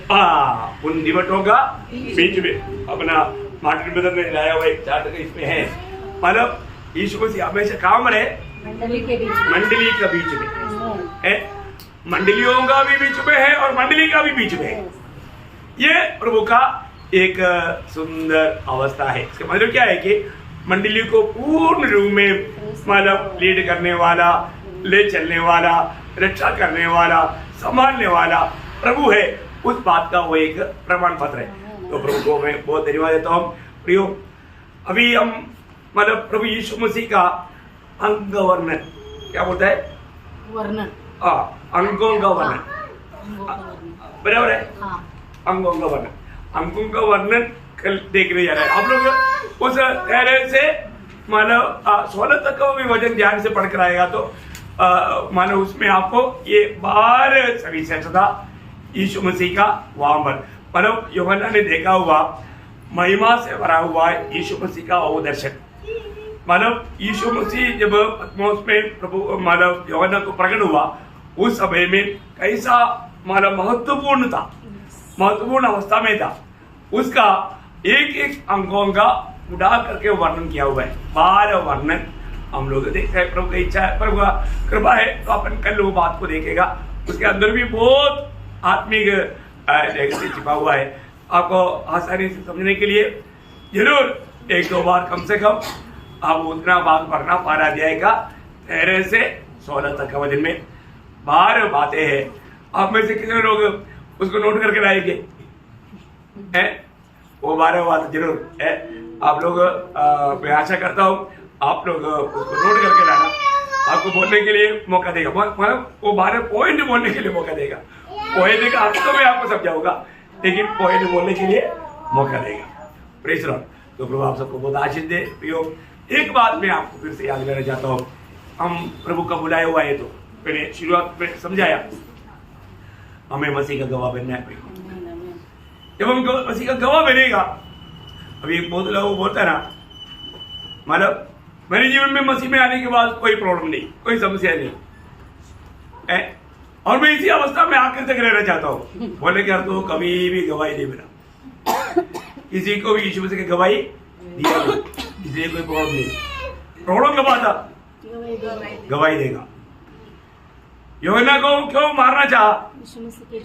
उन दिवसों का बीच में अपना मार्टिन ब्रदर ने लाया हुआ एक चार्ट इसमें है, मतलब यीशु मसीह हमेशा काम रहे मंडली के बीच मंडली का बीच में है, मंडलियों का भी बीच में है और मंडली का भी बीच में है। ये प्रभु का एक सुंदर अवस्था है। इसका मतलब क्या है कि मंडली को पूर्ण रूप में मतलब लीड करने वाला, ले चलने वाला, रक्षा करने वाला, संभालने वाला प्रभु है। उस बात का वो एक प्रमाण पत्र है। तो प्रभु को मैं बहुत धन्यवाद देता हूँ। प्रियो, अभी हम मतलब प्रभु यीशु मसीह का अंग वर्णन क्या बोलता है, वर्णन, अंगों का वर्णन, बराबर है, अंगों का वर्णन, अंगों का वर्णन कल देखने जा रहा है। आप लोग उस तरह से मानो 16 तक का भी वजन ध्यान से पढ़कर आएगा तो मानो उसमें आपको ये बार सविशेषता यीशु मसीह का वहां पर मतलब यूहन्ना ने देखा हुआ महिमा से भरा हुआ यीशु मसीह का वो दर्शन, मतलब यीशु मसीह जब पत्मोस में प्रभु मतलब यूहन्ना को प्रकट हुआ उस समय में कैसा मतलब महत्वपूर्ण अवस्था में था, उसका एक एक अंगों का उड़ा करके वर्णन किया हुआ है। 12 वर्णन हम लोग देखते हैं। प्रभु की इच्छा है, प्रभु का कृपा है तो अपन कल वो बात को देखेगा। उसके अंदर भी बहुत आत्मिक रहस्य छिपा हुआ है। आपको आसानी से समझने के लिए जरूर 1-2 बार कम से कम आप उतना बात पढ़ना। 12 अध्याय का 13 से 16 तक का वचन में 12 बातें हैं। आप में से कितने लोग उसको नोट करके लाएंगे? वो 12 बात जरूर है। आप लोग मैं आशा करता हूँ आप लोग उसको नोट करके लाना। आपको बोलने के लिए मौका देगा, मतलब वो 12 पॉइंट बोलने के लिए मौका देगा। पॉइंट का अर्थ तो मैं आपको समझाऊंगा, लेकिन पॉइंट बोलने के लिए मौका देगा। Praise Lord. तो प्रभु आप सबको बहुत आशीष दे। प्रियो, एक बात मैं आपको फिर से याद करना चाहता हूँ। हम प्रभु का बुलाया हुआ है तो मैंने शुरुआत में समझाया हमें मसीह का गवाह बनना है। जब हम मसीह का गवाह बनेगा, अभी एक बहुत लोग बोलता है ना, मतलब मेरे जीवन में मसीह में आने के बाद कोई प्रॉब्लम नहीं, कोई समस्या नहीं है और मैं इसी अवस्था में आखिर तक रहना चाहता हूँ। बोले कि तो कभी भी गवाही नहीं बना, किसी को भी यीशु मसीह की गवाही दिया नहीं, इसलिए कोई प्रॉब्लम नहीं। प्रॉब्लम कब आता? गवाही देगा। यूहन्ना को क्यों मारना चाहा?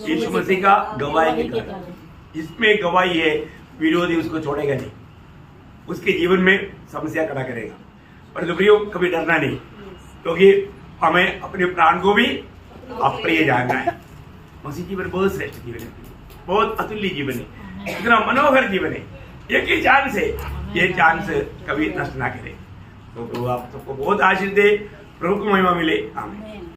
यीशु मसीह का गवाही के कारण। इसमें गवाही है, विरोधी उसको छोड़ेगा नहीं, उसके जीवन में समस्या खड़ा करेगा। पर प्रियो, कभी डरना नहीं, क्योंकि हमें अपने प्राण को भी अप्रिय जानना है। मसीह जीवन बहुत श्रेष्ठ जीवन है, बहुत अतुल्य जीवन है, इतना मनोहर जीवन है। एक ही चांस है, ये चांस कभी नष्ट ना करे। तो प्रभु आप सबको बहुत आशीष दे, प्रभु को महिमा मिले। आमीन।